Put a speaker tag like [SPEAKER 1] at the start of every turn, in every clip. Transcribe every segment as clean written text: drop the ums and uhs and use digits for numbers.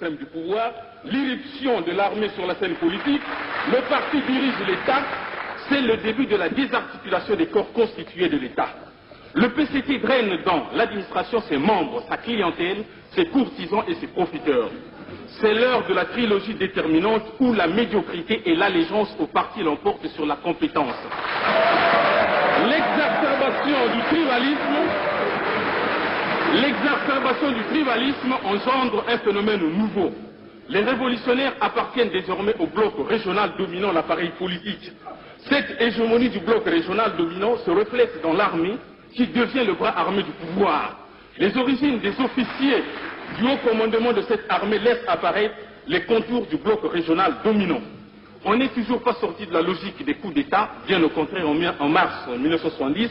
[SPEAKER 1] du pouvoir, l'irruption de l'armée sur la scène politique, le parti dirige l'État, c'est le début de la désarticulation des corps constitués de l'État. Le PCT draine dans l'administration ses membres, sa clientèle, ses courtisans et ses profiteurs. C'est l'heure de la trilogie déterminante où la médiocrité et l'allégeance au parti l'emportent sur la compétence. L'exacerbation du tribalisme engendre un phénomène nouveau. Les révolutionnaires appartiennent désormais au bloc régional dominant l'appareil politique. Cette hégémonie du bloc régional dominant se reflète dans l'armée qui devient le bras armé du pouvoir. Les origines des officiers du haut commandement de cette armée laissent apparaître les contours du bloc régional dominant. On n'est toujours pas sorti de la logique des coups d'État, bien au contraire en mars 1970,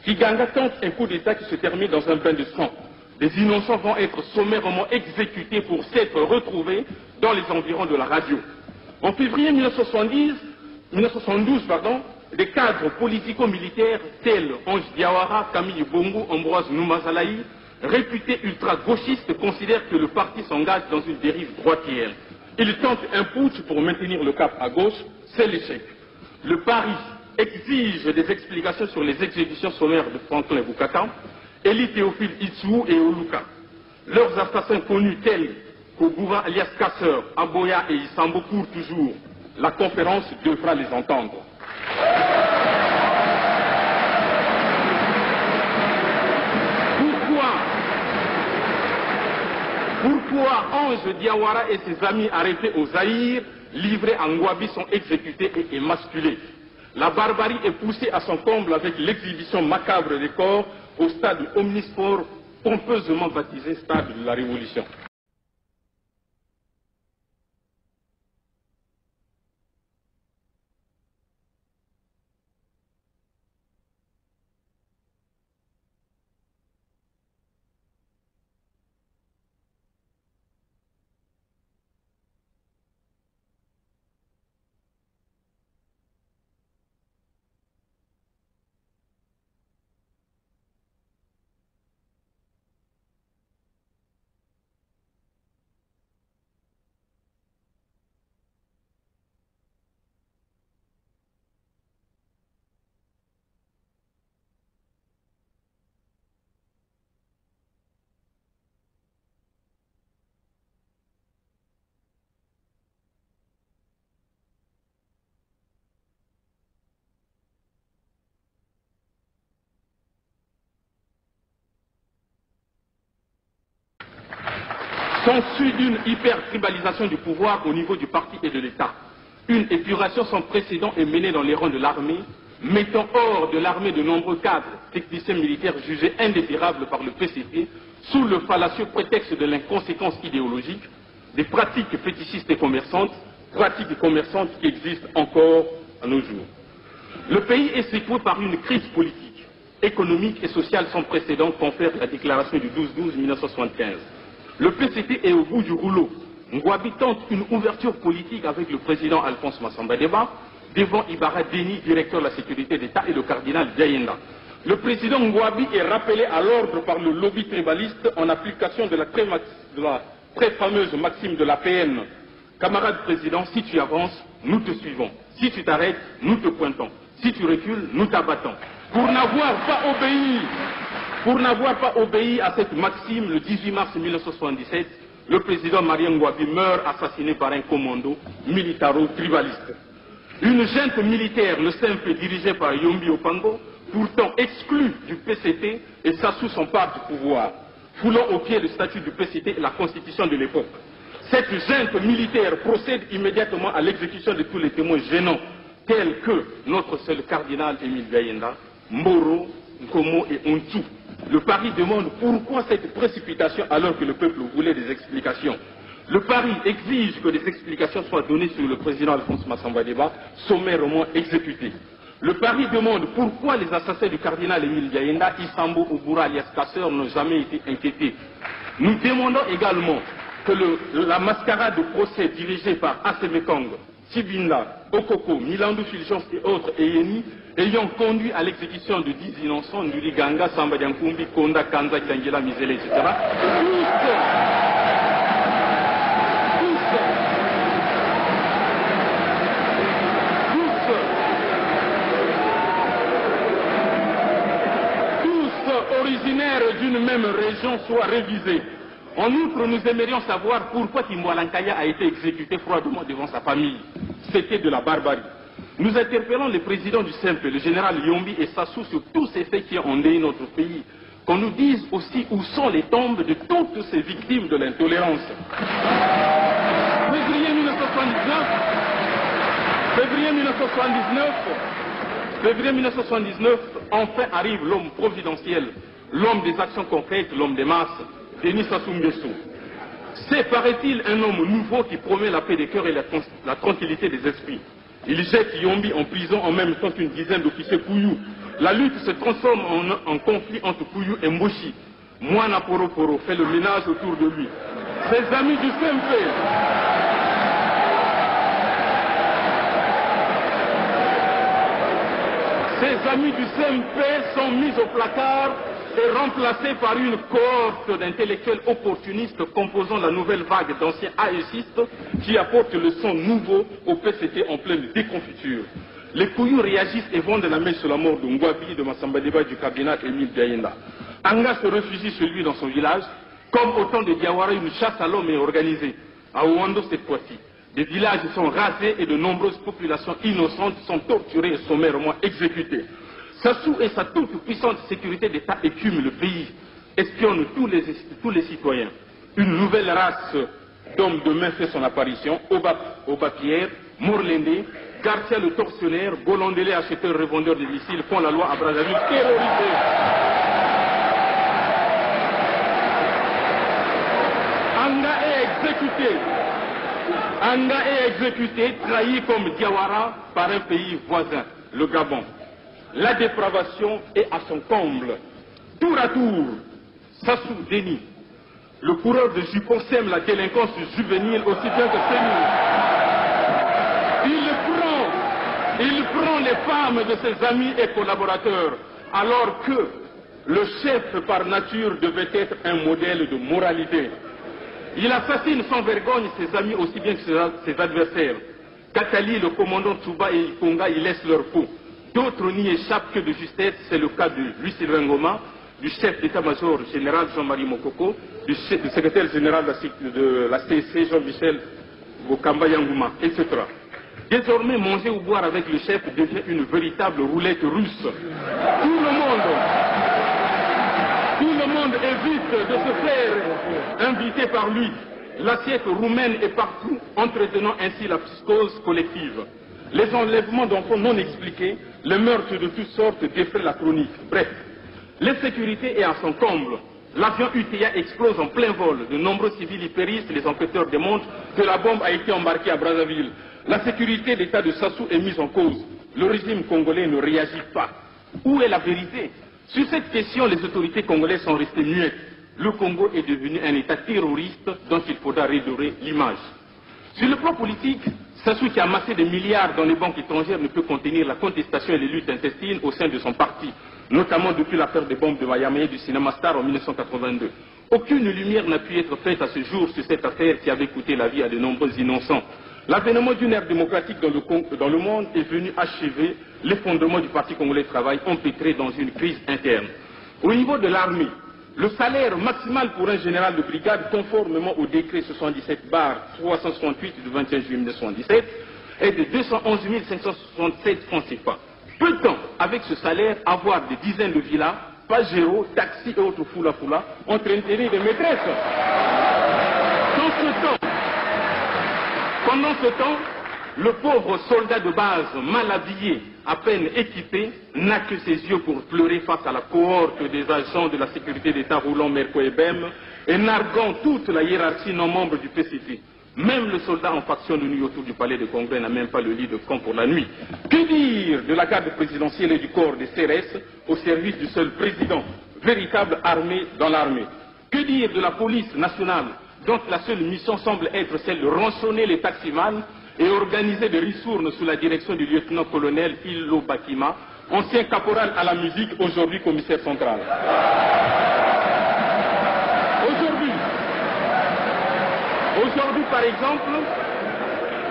[SPEAKER 1] Kiganga tente un coup d'État qui se termine dans un bain de sang. Les innocents vont être sommairement exécutés pour s'être retrouvés dans les environs de la radio. En février 1972, des cadres politico-militaires tels Ange Diawara, Camille Bongo, Ambroise Noumazalaï, réputés ultra-gauchistes, considèrent que le parti s'engage dans une dérive droitière. Ils tentent un putsch pour maintenir le cap à gauche, c'est l'échec. Le Paris exige des explications sur les exécutions sommaires de Franklin Bukaka, Élie Théophile Itsou et Oluka. Leurs assassins connus tels Kogura alias Casseur, Aboya et Isambo courent toujours. La conférence devra les entendre. Pourquoi Ange Diawara et ses amis arrêtés au Zaïre, livrés à Ngouabi, sont exécutés et émasculés? La barbarie est poussée à son comble avec l'exhibition macabre des corps au stade omnisport, pompeusement baptisé stade de la Révolution. S'ensuit une hyper-tribalisation du pouvoir au niveau du parti et de l'État. Une épuration sans précédent est menée dans les rangs de l'armée, mettant hors de l'armée de nombreux cadres, techniciens militaires jugés indésirables par le PCT, sous le fallacieux prétexte de l'inconséquence idéologique, des pratiques fétichistes et commerçantes, pratiques commerçantes qui existent encore à nos jours. Le pays est secoué par une crise politique, économique et sociale sans précédent, confère la déclaration du 12-12-1975. Le PCT est au bout du rouleau. Ngouabi tente une ouverture politique avec le président Alphonse Massamba-Déba, devant Ibarra Déni, directeur de la sécurité d'État, et le cardinal Diayenda. Le président Ngouabi est rappelé à l'ordre par le lobby tribaliste en application de la très fameuse maxime de l'APN. Camarade président, si tu avances, nous te suivons. Si tu t'arrêtes, nous te pointons. Si tu recules, nous t'abattons. Pour n'avoir pas obéi à cette maxime, le 18 mars 1977, le président Marien Ngouabi meurt assassiné par un commando militaro-tribaliste. Une junte militaire, le simple dirigée par Yombi Opango, pourtant exclu du PCT et s'assout son part du pouvoir, foulant au pied le statut du PCT et la constitution de l'époque. Cette junte militaire procède immédiatement à l'exécution de tous les témoins gênants, tels que notre seul cardinal Émile Diayenda, Moro, Nkomo et Ontou. Le Paris demande pourquoi cette précipitation alors que le peuple voulait des explications. Le Paris exige que des explications soient données sur le président Alphonse Massamba-Déba, sommairement exécuté. Le Paris demande pourquoi les assassins du cardinal Émile Diayenda, Isambo Ouboura alias Casseur n'ont jamais été inquiétés. Nous demandons également que la mascarade de procès dirigée par Asemekong, Sibinda, Okoko, Milandou Fulgence et autres Eyeni, ayant conduit à l'exécution de 10 innocents, Nuriganga, Samba Diankumbi, Konda, Kanza, Kangela, Mizele, etc. militaires d'une même région soient révisés. En outre, nous aimerions savoir pourquoi Timboalankaya a été exécuté froidement devant sa famille. C'était de la barbarie. Nous interpellons le président du SEMPE, le général Yombi et Sassou, sur tous ces faits qui ont endeuillé notre pays. Qu'on nous dise aussi où sont les tombes de toutes ces victimes de l'intolérance. Février 1979, enfin arrive l'homme providentiel, l'homme des actions concrètes, l'homme des masses, Denis Sassou Nguesso. C'est, paraît-il, un homme nouveau qui promet la paix des cœurs et la tranquillité des esprits. Il jette Yombi en prison en même temps qu'une dizaine d'officiers Kouyou. La lutte se transforme en conflit entre Kouyou et Mboshi. Moana Poro Poro fait le ménage autour de lui. Ses amis du CMP. Ces amis du CMP sont mis au placard et remplacés par une cohorte d'intellectuels opportunistes composant la nouvelle vague d'anciens AECistes qui apportent le son nouveau au PCT en pleine déconfiture. Les Kouyous réagissent et vendent la main sur la mort de Ngwabi, de Massamba Deba, du cardinal Émile Diayenda. Anga se réfugie chez lui dans son village. Comme au temps de Diawara, une chasse à l'homme est organisée. À Ouando cette fois-ci. Des villages sont rasés et de nombreuses populations innocentes sont torturées et sommairement exécutées. Sassou et sa toute puissante sécurité d'État écument le pays, espionnent tous les citoyens. Une nouvelle race d'hommes de main fait son apparition. Oba Pierre, Morlende, Garcia le tortionnaire, Golondele acheteur revendeur de missiles font la loi à Brazzaville terrorisé. Anga est exécuté, trahi comme Diawara par un pays voisin, le Gabon. La dépravation est à son comble. Tour à tour, Sassou Denis, le coureur de jupons sème la délinquance juvénile aussi bien que sénile. Il prend les femmes de ses amis et collaborateurs, alors que le chef par nature devait être un modèle de moralité. Il assassine sans vergogne ses amis aussi bien que ses adversaires. Kakali, le commandant Tsuba et Ikonga, ils laissent leur peau. D'autres n'y échappent que de justesse. C'est le cas de Louis-Sylvain Ngoma, du chef d'état-major général Jean-Marie Mokoko, du secrétaire général de la CSC Jean-Michel Bokamba Yangouma, etc. Désormais, manger ou boire avec le chef devient une véritable roulette russe. Tout le monde évite de se faire inviter par lui. L'assiette roumaine est partout, entretenant ainsi la psychose collective. Les enlèvements d'enfants non expliqués, les meurtres de toutes sortes défraient la chronique. Bref, l'insécurité est à son comble. L'avion UTA explose en plein vol. De nombreux civils y périssent. Les enquêteurs démontrent que la bombe a été embarquée à Brazzaville. La sécurité d'État de Sassou est mise en cause. Le régime congolais ne réagit pas. Où est la vérité? Sur cette question, les autorités congolaises sont restées muettes. Le Congo est devenu un État terroriste dont il faudra redorer l'image. Sur le plan politique, Sassou, qui a amassé des milliards dans les banques étrangères, ne peut contenir la contestation et les luttes intestines au sein de son parti, notamment depuis l'affaire des bombes de Miami et du cinéma Star en 1982. Aucune lumière n'a pu être faite à ce jour sur cette affaire qui avait coûté la vie à de nombreux innocents. L'avènement d'une ère démocratique dans le monde est venu achever l'effondrement du Parti congolais de travail empêtré dans une crise interne. Au niveau de l'armée, le salaire maximal pour un général de brigade, conformément au décret 77/368 du 21 juillet 1977, est de 211 567 francs CFA. Peut-on, avec ce salaire, avoir des dizaines de villas, pajero, taxis et autres foula entretenir des maîtresses? Pendant ce temps, le pauvre soldat de base, mal habillé, à peine équipé, n'a que ses yeux pour pleurer face à la cohorte des agents de la sécurité d'État roulant Merco et Bem et narguant toute la hiérarchie non membre du PCT. Même le soldat en faction de nuit autour du palais de Congrès n'a même pas le lit de camp pour la nuit. Que dire de la garde présidentielle et du corps des CRS au service du seul président, véritable armée dans l'armée? Que dire de la police nationale dont la seule mission semble être celle de rançonner les taximans et organiser des ristournes sous la direction du lieutenant-colonel Illo Bakima, ancien caporal à la musique, aujourd'hui commissaire central.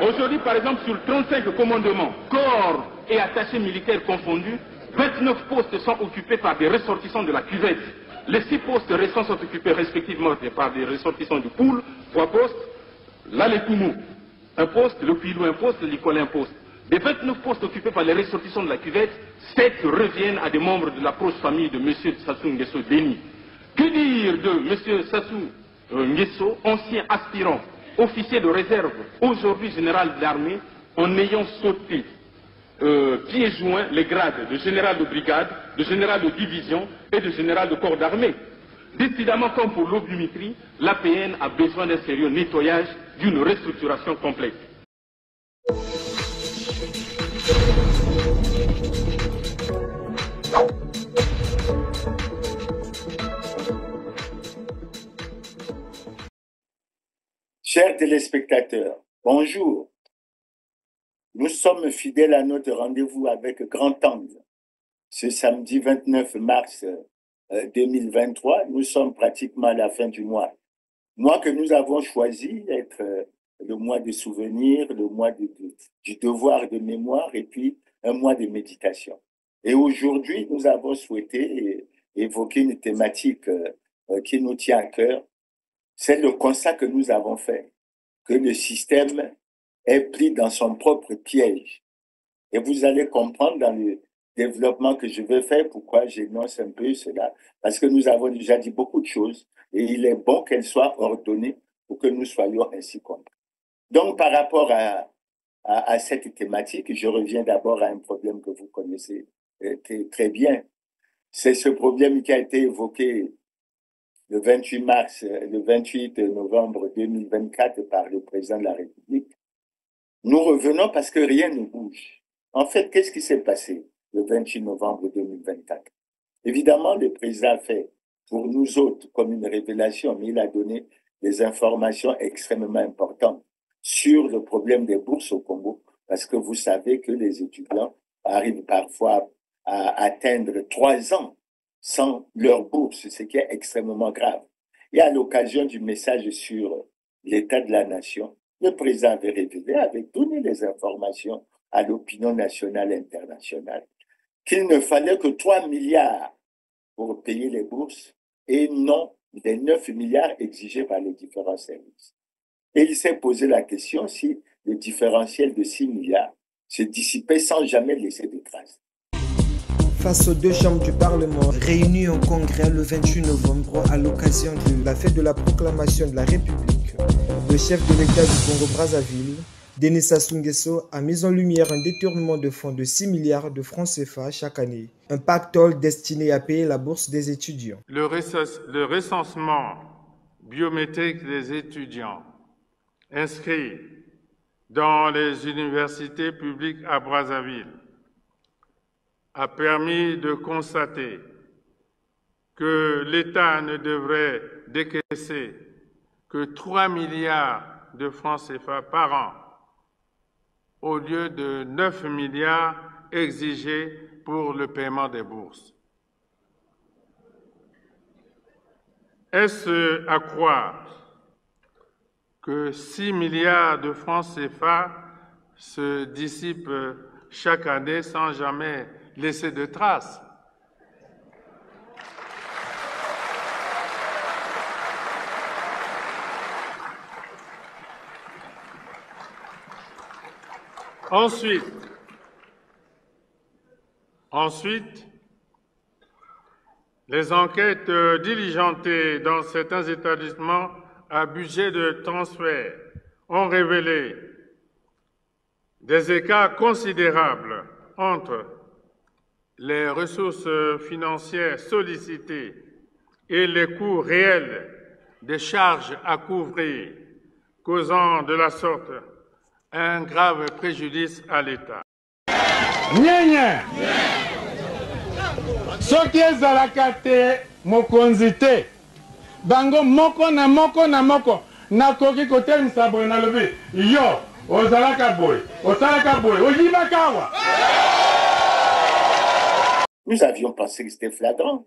[SPEAKER 1] Aujourd'hui, par exemple, sur 35 commandements, corps et attachés militaires confondus, 29 postes sont occupés par des ressortissants de la cuvette. Les 6 postes récents sont occupés respectivement par des ressortissants du pool, 3 postes, l'Alekoumou, un poste, le Pilou, un poste, l'Ikole, un poste. Des 29 postes occupés par les ressortissants de la cuvette, 7 reviennent à des membres de la proche famille de M. Sassou Nguesso Déni. Que dire de M. Sassou Nguesso, ancien aspirant, officier de réserve, aujourd'hui général de l'armée, en ayant sauté pieds joints les grades de général de brigade, de général de division et de général de corps d'armée. Décidément, comme pour l'oblimétrie, l'APN a besoin d'un sérieux nettoyage, d'une restructuration complète.
[SPEAKER 2] Chers téléspectateurs, bonjour. Nous sommes fidèles à notre rendez-vous avec Grand Angle. Ce samedi 29 mars 2023, nous sommes pratiquement à la fin du mois. Mois que nous avons choisi d'être le mois de souvenirs, le mois du devoir de mémoire et puis un mois de méditation. Et aujourd'hui, nous avons souhaité évoquer une thématique qui nous tient à cœur. C'est le constat que nous avons fait, que le système est pris dans son propre piège. Et vous allez comprendre dans le développement que je vais faire pourquoi j'énonce un peu cela. Parce que nous avons déjà dit beaucoup de choses et il est bon qu'elles soient ordonnées pour que nous soyons ainsi compris. Donc, par rapport à cette thématique, je reviens d'abord à un problème que vous connaissez très bien. C'est ce problème qui a été évoqué le 28 novembre 2024 par le président de la République. Nous revenons parce que rien ne bouge. En fait, qu'est-ce qui s'est passé le 28 novembre 2024? Évidemment, le président a fait pour nous autres comme une révélation, mais il a donné des informations extrêmement importantes sur le problème des bourses au Congo, parce que vous savez que les étudiants arrivent parfois à atteindre 3 ans sans leur bourse, ce qui est extrêmement grave. Et à l'occasion du message sur l'état de la nation, le président avait révélé, avait donné les informations à l'opinion nationale et internationale qu'il ne fallait que 3 milliards pour payer les bourses et non les 9 milliards exigés par les différents services. Et il s'est posé la question si le différentiel de 6 milliards se dissipait sans jamais laisser de traces.
[SPEAKER 3] Face aux 2 chambres du Parlement réunies en congrès le 28 novembre à l'occasion de la fête de la proclamation de la République, le chef de l'État du Congo-Brazzaville, Denis Sassou Nguesso, a mis en lumière un détournement de fonds de 6 milliards de francs CFA chaque année, un pactole destiné à payer la bourse des étudiants.
[SPEAKER 4] Le recensement biométrique des étudiants inscrits dans les universités publiques à Brazzaville a permis de constater que l'État ne devrait décaisser que 3 milliards de francs CFA par an, au lieu de 9 milliards exigés pour le paiement des bourses. Est-ce à croire que 6 milliards de francs CFA se dissipent chaque année sans jamais laisser de traces? Ensuite, les enquêtes diligentées dans certains établissements à budget de transfert ont révélé des écarts considérables entre les ressources financières sollicitées et les coûts réels des charges à couvrir, causant de la sorte un grave préjudice à l'État.
[SPEAKER 5] Soki ezalaka te mokonzi te bango moko na moko na moko nakoki kotelemisa boye nalobi yo ozalaka boye osalaka boye oyibaka awa.
[SPEAKER 2] Nous avions pensé que c'était flagrant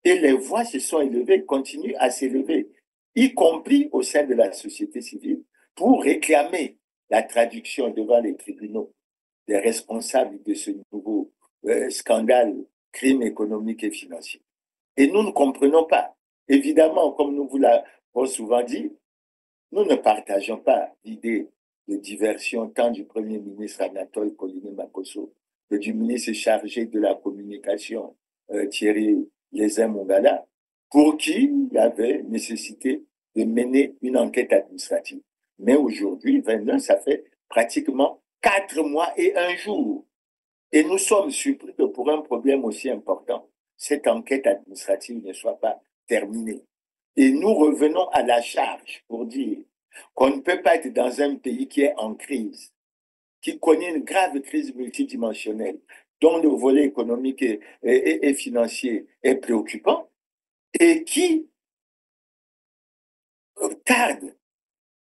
[SPEAKER 2] et les voix se sont élevées, continuent à s'élever, y compris au sein de la société civile, pour réclamer la traduction devant les tribunaux des responsables de ce nouveau scandale, crime économique et financier. Et nous ne comprenons pas. Évidemment, comme nous vous l'avons souvent dit, nous ne partageons pas l'idée de diversion tant du Premier ministre Anatole Koliné-Makosso que du ministre chargé de la communication Thierry Lézin-Mongala, pour qui il y avait nécessité de mener une enquête administrative. Mais aujourd'hui, 29, ça fait pratiquement 4 mois et 1 jour. Et nous sommes surpris que pour un problème aussi important, cette enquête administrative ne soit pas terminée. Et nous revenons à la charge pour dire qu'on ne peut pas être dans un pays qui est en crise, qui connaît une grave crise multidimensionnelle, dont le volet économique et financier est préoccupant, et qui tarde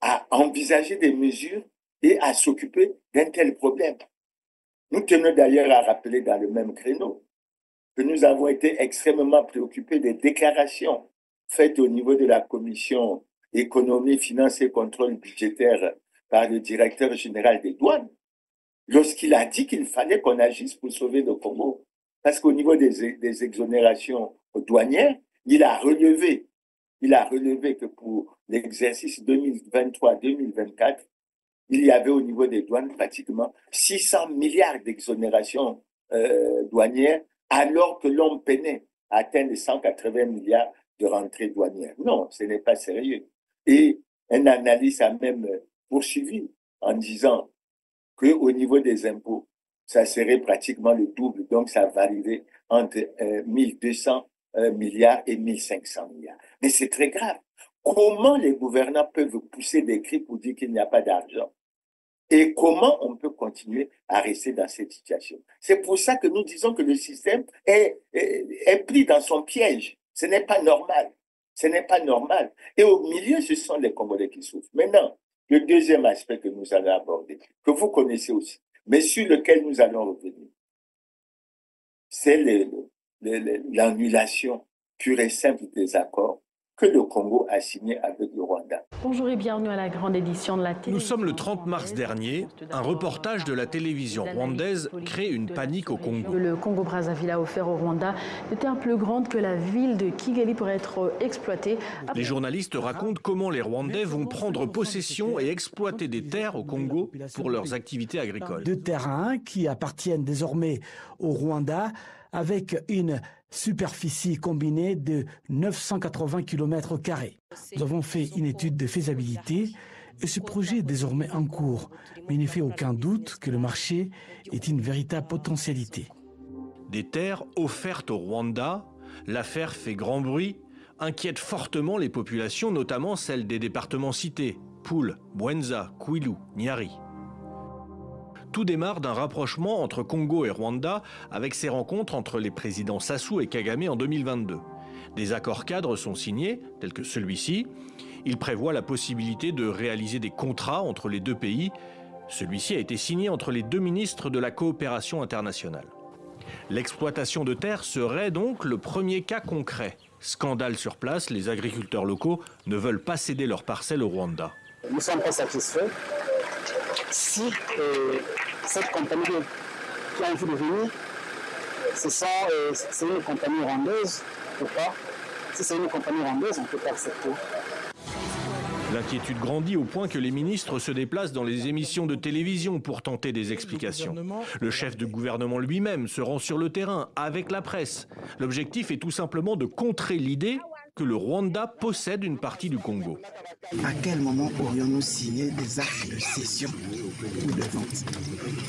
[SPEAKER 2] à envisager des mesures et à s'occuper d'un tel problème. Nous tenons d'ailleurs à rappeler dans le même créneau que nous avons été extrêmement préoccupés des déclarations faites au niveau de la Commission économie, finances et contrôle budgétaire par le directeur général des douanes, lorsqu'il a dit qu'il fallait qu'on agisse pour sauver le Congo. Parce qu'au niveau des exonérations douanières, il a relevé que pour l'exercice 2023-2024, il y avait au niveau des douanes pratiquement 600 milliards d'exonérations douanières, alors que l'on peinait à atteindre 180 milliards de rentrées douanières. Non, ce n'est pas sérieux. Et un analyste a même poursuivi en disant qu'au niveau des impôts, ça serait pratiquement le double, donc ça varierait entre 1200 milliards et 1500 milliards. Mais c'est très grave. Comment les gouvernants peuvent pousser des cris pour dire qu'il n'y a pas d'argent? Et comment on peut continuer à rester dans cette situation? C'est pour ça que nous disons que le système est pris dans son piège. Ce n'est pas normal. Ce n'est pas normal. Et au milieu, ce sont les Congolais qui souffrent. Maintenant, le deuxième aspect que nous allons aborder, que vous connaissez aussi, mais sur lequel nous allons revenir, c'est l'annulation pure et simple des accords que le Congo a signé avec le Rwanda.
[SPEAKER 6] Bonjour et bienvenue à la grande édition de la télévision.
[SPEAKER 7] Nous sommes le 30 mars dernier. Un reportage de la télévision rwandaise crée une panique au Congo.
[SPEAKER 6] Le Congo-Brazzaville a offert au Rwanda des terres plus grandes que la ville de Kigali pour être exploitée.
[SPEAKER 7] Les journalistes racontent comment les Rwandais vont prendre possession et exploiter des terres au Congo pour leurs activités agricoles.
[SPEAKER 8] Deux terrains qui appartiennent désormais au Rwanda avec une superficie combinée de 980 km². Nous avons fait une étude de faisabilité et ce projet est désormais en cours. Mais il ne fait aucun doute que le marché est une véritable potentialité.
[SPEAKER 7] Des terres offertes au Rwanda, l'affaire fait grand bruit, inquiète fortement les populations, notamment celles des départements cités, Poul, Bwenza, Kwilu, Nyari. Tout démarre d'un rapprochement entre Congo et Rwanda avec ces rencontres entre les présidents Sassou et Kagame en 2022. Des accords cadres sont signés, tels que celui-ci. Il prévoit la possibilité de réaliser des contrats entre les deux pays. Celui-ci a été signé entre les deux ministres de la coopération internationale. L'exploitation de terres serait donc le premier cas concret. Scandale sur place, les agriculteurs locaux ne veulent pas céder leurs parcelles au Rwanda.
[SPEAKER 9] Nous ne sommes pas satisfaits. Si cette compagnie qui a envie de venir, c'est une compagnie rwandaise, pourquoi? Si c'est une compagnie rwandaise, on ne peut pas accepter.
[SPEAKER 7] L'inquiétude grandit au point que les ministres se déplacent dans les émissions de télévision pour tenter des explications. Le chef de gouvernement lui-même se rend sur le terrain avec la presse. L'objectif est tout simplement de contrer l'idée que le Rwanda possède une partie du Congo.
[SPEAKER 10] À quel moment aurions-nous signé des actes de cession ou de vente?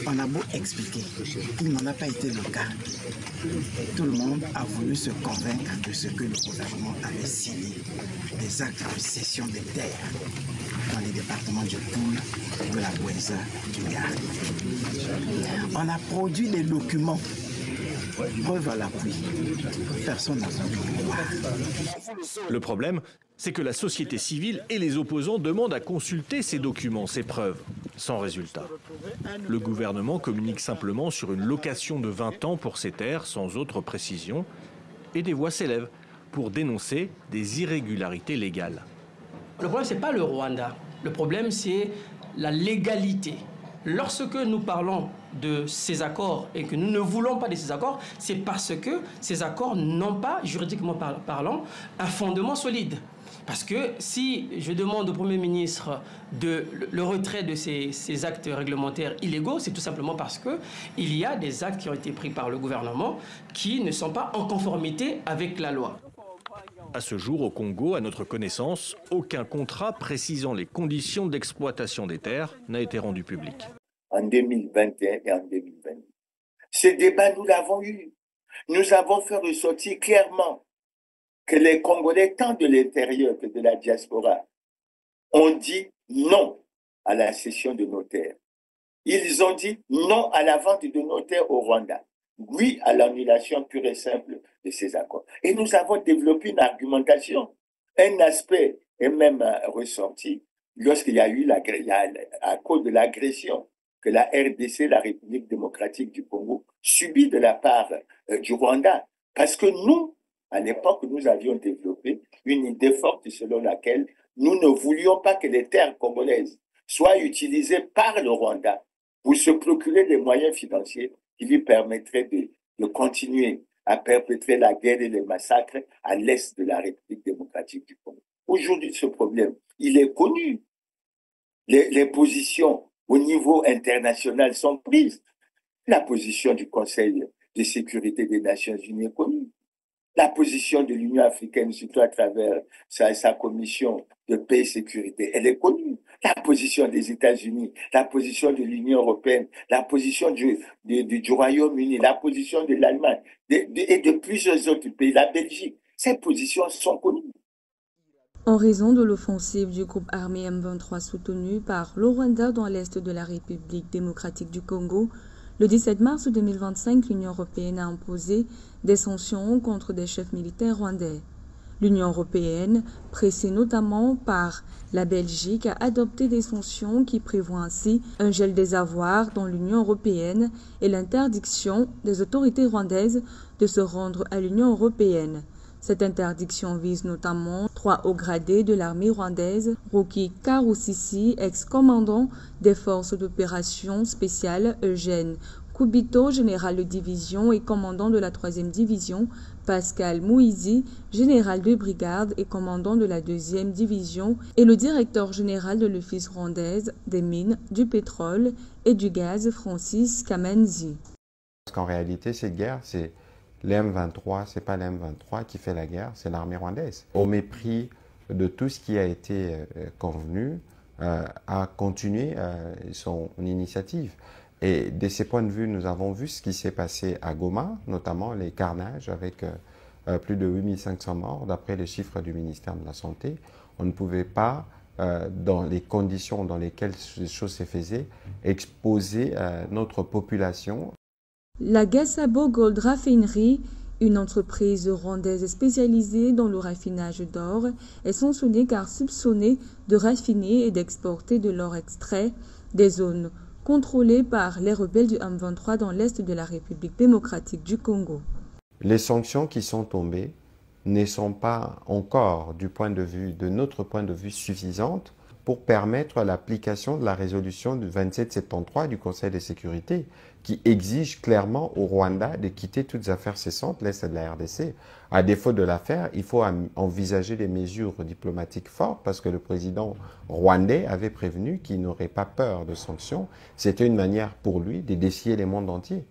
[SPEAKER 10] On a beau expliquer, il n'en a pas été le cas. Tout le monde a voulu se convaincre de ce que le gouvernement avait signé, des actes de cession des terres dans les départements du Poul, de la Bwenza, du Gard. On a produit des documents. Preuve à l'appui. Personne n'a voulu voir.
[SPEAKER 7] Le problème, c'est que la société civile et les opposants demandent à consulter ces documents, ces preuves, sans résultat. Le gouvernement communique simplement sur une location de 20 ans pour ces terres, sans autre précision, et des voix s'élèvent pour dénoncer des irrégularités légales.
[SPEAKER 11] Le problème, ce n'est pas le Rwanda. Le problème, c'est la légalité. Lorsque nous parlons de ces accords et que nous ne voulons pas de ces accords, c'est parce que ces accords n'ont pas, juridiquement parlant, un fondement solide. Parce que si je demande au Premier ministre le retrait de ces actes réglementaires illégaux, c'est tout simplement parce qu'il y a des actes qui ont été pris par le gouvernement qui ne sont pas en conformité avec la loi.
[SPEAKER 7] À ce jour, au Congo, à notre connaissance, aucun contrat précisant les conditions d'exploitation des terres n'a été rendu public.
[SPEAKER 2] En 2021 et en 2022. Ce débat, nous l'avons eu. Nous avons fait ressortir clairement que les Congolais, tant de l'intérieur que de la diaspora, ont dit non à la cession de nos terres. Ils ont dit non à la vente de nos terres au Rwanda. Oui à l'annulation pure et simple de ces accords. Et nous avons développé une argumentation. Un aspect est même ressorti lorsqu'il y a eu à cause de l'agression que la RDC, la République démocratique du Congo, subit de la part du Rwanda. Parce que nous, à l'époque, nous avions développé une idée forte selon laquelle nous ne voulions pas que les terres congolaises soient utilisées par le Rwanda pour se procurer des moyens financiers qui lui permettraient de continuer à perpétrer la guerre et les massacres à l'est de la République démocratique du Congo. Aujourd'hui, ce problème, il est connu. Les positions au niveau international sont prises. La position du Conseil de sécurité des Nations Unies est connue. La position de l'Union africaine, surtout à travers sa commission de paix et sécurité, elle est connue. La position des États-Unis, la position de l'Union européenne, la position du Royaume-Uni, la position de l'Allemagne et de plusieurs autres pays, la Belgique, ces positions sont connues.
[SPEAKER 12] En raison de l'offensive du groupe armé M23 soutenu par le Rwanda dans l'est de la République démocratique du Congo, le 17 mars 2025, l'Union européenne a imposé des sanctions contre des chefs militaires rwandais. L'Union européenne, pressée notamment par la Belgique, a adopté des sanctions qui prévoient ainsi un gel des avoirs dans l'Union européenne et l'interdiction des autorités rwandaises de se rendre à l'Union européenne. Cette interdiction vise notamment 3 hauts gradés de l'armée rwandaise, Roki Karusisi, ex-commandant des forces d'opération spéciales, Eugène Kubito, général de division et commandant de la 3e division, Pascal Mouizi, général de brigade et commandant de la 2e division, et le directeur général de l'Office rwandaise des mines, du pétrole et du gaz, Francis Kamenzi.
[SPEAKER 13] Parce qu'en réalité, cette guerre, c'est l'M23, c'est pas l'M23 qui fait la guerre, c'est l'armée rwandaise. Au mépris de tout ce qui a été convenu, a continué son initiative. Et de ces points de vue, nous avons vu ce qui s'est passé à Goma, notamment les carnages avec plus de 8500 morts, d'après les chiffres du ministère de la Santé. On ne pouvait pas, dans les conditions dans lesquelles ces choses se faisaient, exposer notre population.
[SPEAKER 12] La Gasabo Gold Raffinery, une entreprise rwandaise spécialisée dans le raffinage d'or, est sanctionnée car soupçonnée de raffiner et d'exporter de l'or extrait des zones contrôlées par les rebelles du M23 dans l'est de la République démocratique du Congo.
[SPEAKER 13] Les sanctions qui sont tombées ne sont pas encore, de notre point de vue, suffisantes pour permettre l'application de la résolution du 2773 du Conseil de sécurité qui exige clairement au Rwanda de quitter toutes affaires cessantes l'Est de la RDC. À défaut de l'affaire, il faut envisager des mesures diplomatiques fortes parce que le président rwandais avait prévenu qu'il n'aurait pas peur de sanctions. C'était une manière pour lui de défier le monde entier.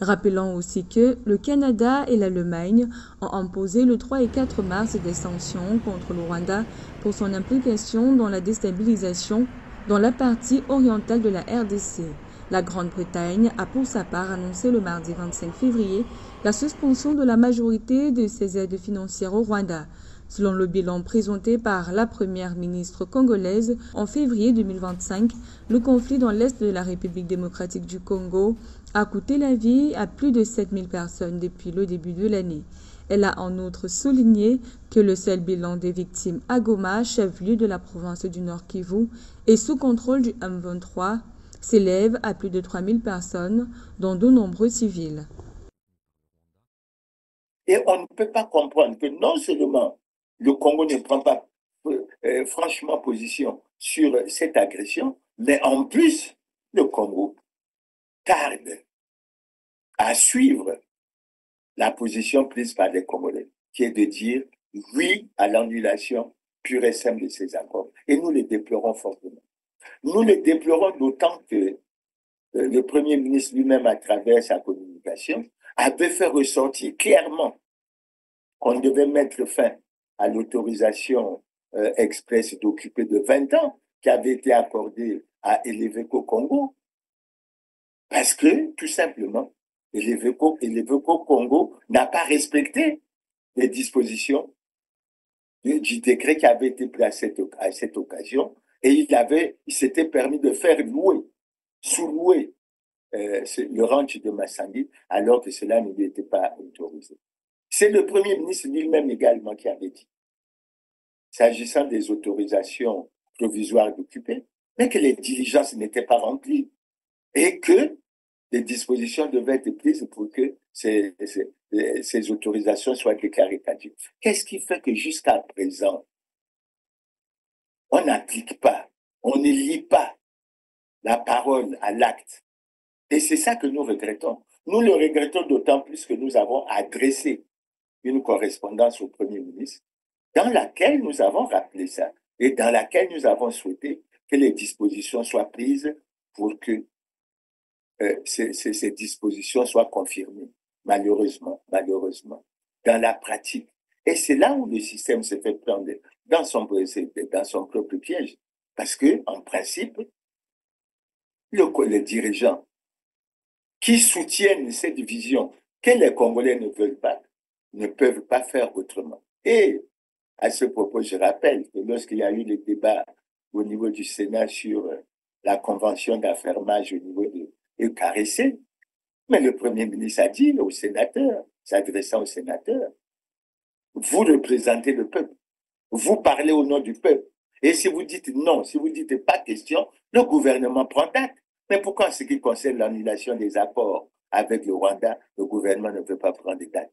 [SPEAKER 12] Rappelons aussi que le Canada et l'Allemagne ont imposé le 3 et 4 mars des sanctions contre le Rwanda pour son implication dans la déstabilisation dans la partie orientale de la RDC. La Grande-Bretagne a pour sa part annoncé le mardi 25 février la suspension de la majorité de ses aides financières au Rwanda. Selon le bilan présenté par la première ministre congolaise en février 2025, le conflit dans l'est de la République démocratique du Congo a coûté la vie à plus de 7000 personnes depuis le début de l'année. Elle a en outre souligné que le seul bilan des victimes à Goma, chef-lieu de la province du Nord Kivu, et sous contrôle du M23, s'élève à plus de 3000 personnes, dont de nombreux civils.
[SPEAKER 2] Et on ne peut pas comprendre que non seulement le Congo ne prend pas franchement position sur cette agression, mais en plus, le Congo tarde à suivre la position prise par les Congolais, qui est de dire oui à l'annulation pure et simple de ces accords. Et nous les déplorons fortement. Nous les déplorons d'autant que le Premier ministre lui-même, à travers sa communication, avait fait ressortir clairement qu'on devait mettre fin à l'autorisation express d'occuper de 20 ans qui avait été accordée à Eleveco Congo. Parce que, tout simplement, Eleveco Congo n'a pas respecté les dispositions du décret qui avait été pris à cette occasion, et il s'était permis de faire sous-louer le ranch de Massandi, alors que cela ne lui était pas autorisé. C'est le Premier ministre lui-même également qui avait dit, s'agissant des autorisations provisoires d'occuper, mais que les diligences n'étaient pas remplies et que des dispositions devaient être prises pour que ces autorisations soient déclarées caduques. Qu'est-ce qui fait que jusqu'à présent, on n'applique pas, on ne lit pas la parole à l'acte? Et c'est ça que nous regrettons. Nous le regrettons d'autant plus que nous avons adressé une correspondance au Premier ministre dans laquelle nous avons rappelé ça et dans laquelle nous avons souhaité que les dispositions soient prises pour que ces dispositions soient confirmées, malheureusement, dans la pratique. Et c'est là où le système se fait prendre dans son propre piège. Parce que, en principe, les dirigeants qui soutiennent cette vision que les Congolais ne peuvent pas faire autrement. Et à ce propos, je rappelle que lorsqu'il y a eu le débat au niveau du Sénat sur la convention d'affermage au niveau de ECAREC, mais le Premier ministre a dit aux sénateurs, s'adressant aux sénateurs, vous représentez le peuple, vous parlez au nom du peuple. Et si vous dites non, si vous dites pas question, le gouvernement prend date. Mais pourquoi, en ce qui concerne l'annulation des accords avec le Rwanda, le gouvernement ne peut pas prendre des dates?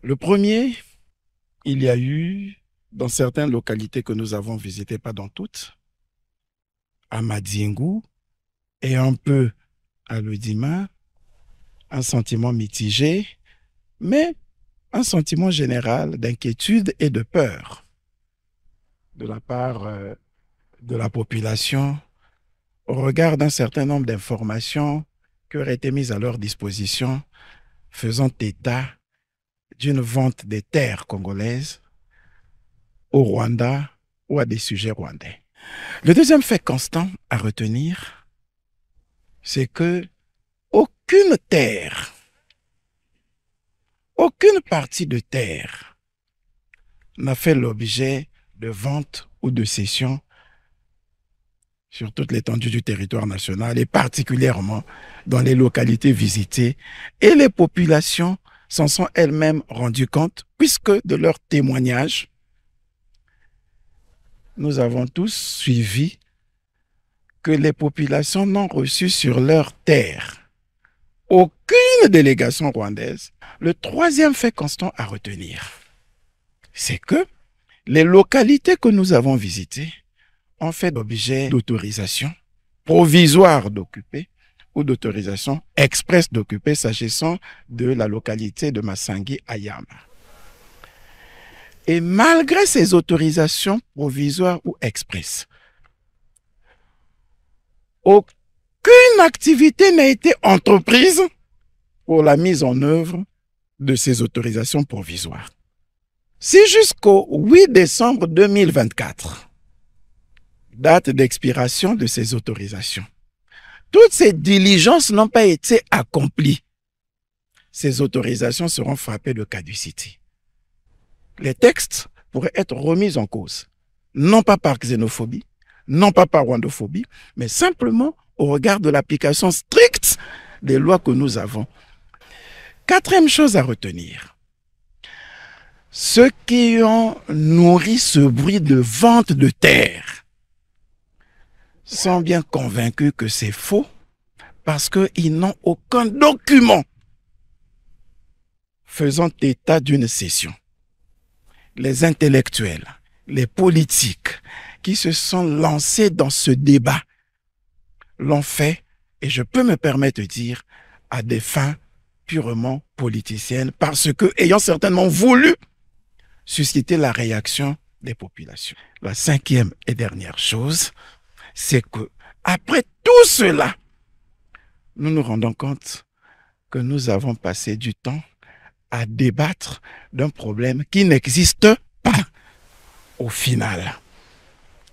[SPEAKER 14] Le premier, il y a eu, dans certaines localités que nous avons visitées, pas dans toutes, à Madiengu et un peu à Lodima, un sentiment mitigé, mais un sentiment général d'inquiétude et de peur de la part de la population au regard d'un certain nombre d'informations qui auraient été mises à leur disposition faisant état d'une vente des terres congolaises au Rwanda ou à des sujets rwandais. Le deuxième fait constant à retenir, c'est que aucune terre, aucune partie de terre n'a fait l'objet de vente ou de cession sur toute l'étendue du territoire national et particulièrement dans les localités visitées, et les populations s'en sont elles-mêmes rendues compte puisque de leurs témoignages, nous avons tous suivi que les populations n'ont reçu sur leur terre aucune délégation rwandaise. Le troisième fait constant à retenir, c'est que les localités que nous avons visitées ont fait l'objet d'autorisation provisoire d'occuper ou d'autorisation express d'occuper s'agissant de la localité de Massangi Ayama. Et malgré ces autorisations provisoires ou express, aucune activité n'a été entreprise pour la mise en œuvre de ces autorisations provisoires. Si jusqu'au 8 décembre 2024, date d'expiration de ces autorisations, toutes ces diligences n'ont pas été accomplies, ces autorisations seront frappées de caducité. Les textes pourraient être remis en cause, non pas par xénophobie, non pas par rwandophobie, mais simplement au regard de l'application stricte des lois que nous avons. Quatrième chose à retenir, ceux qui ont nourri ce bruit de vente de terre sont bien convaincus que c'est faux parce qu'ils n'ont aucun document faisant état d'une cession. Les intellectuels, les politiques qui se sont lancés dans ce débat l'ont fait, et je peux me permettre de dire, à des fins purement politiciennes, parce que, ayant certainement voulu susciter la réaction des populations. La cinquième et dernière chose, c'est que après tout cela, nous nous rendons compte que nous avons passé du temps à débattre d'un problème qui n'existe pas au final,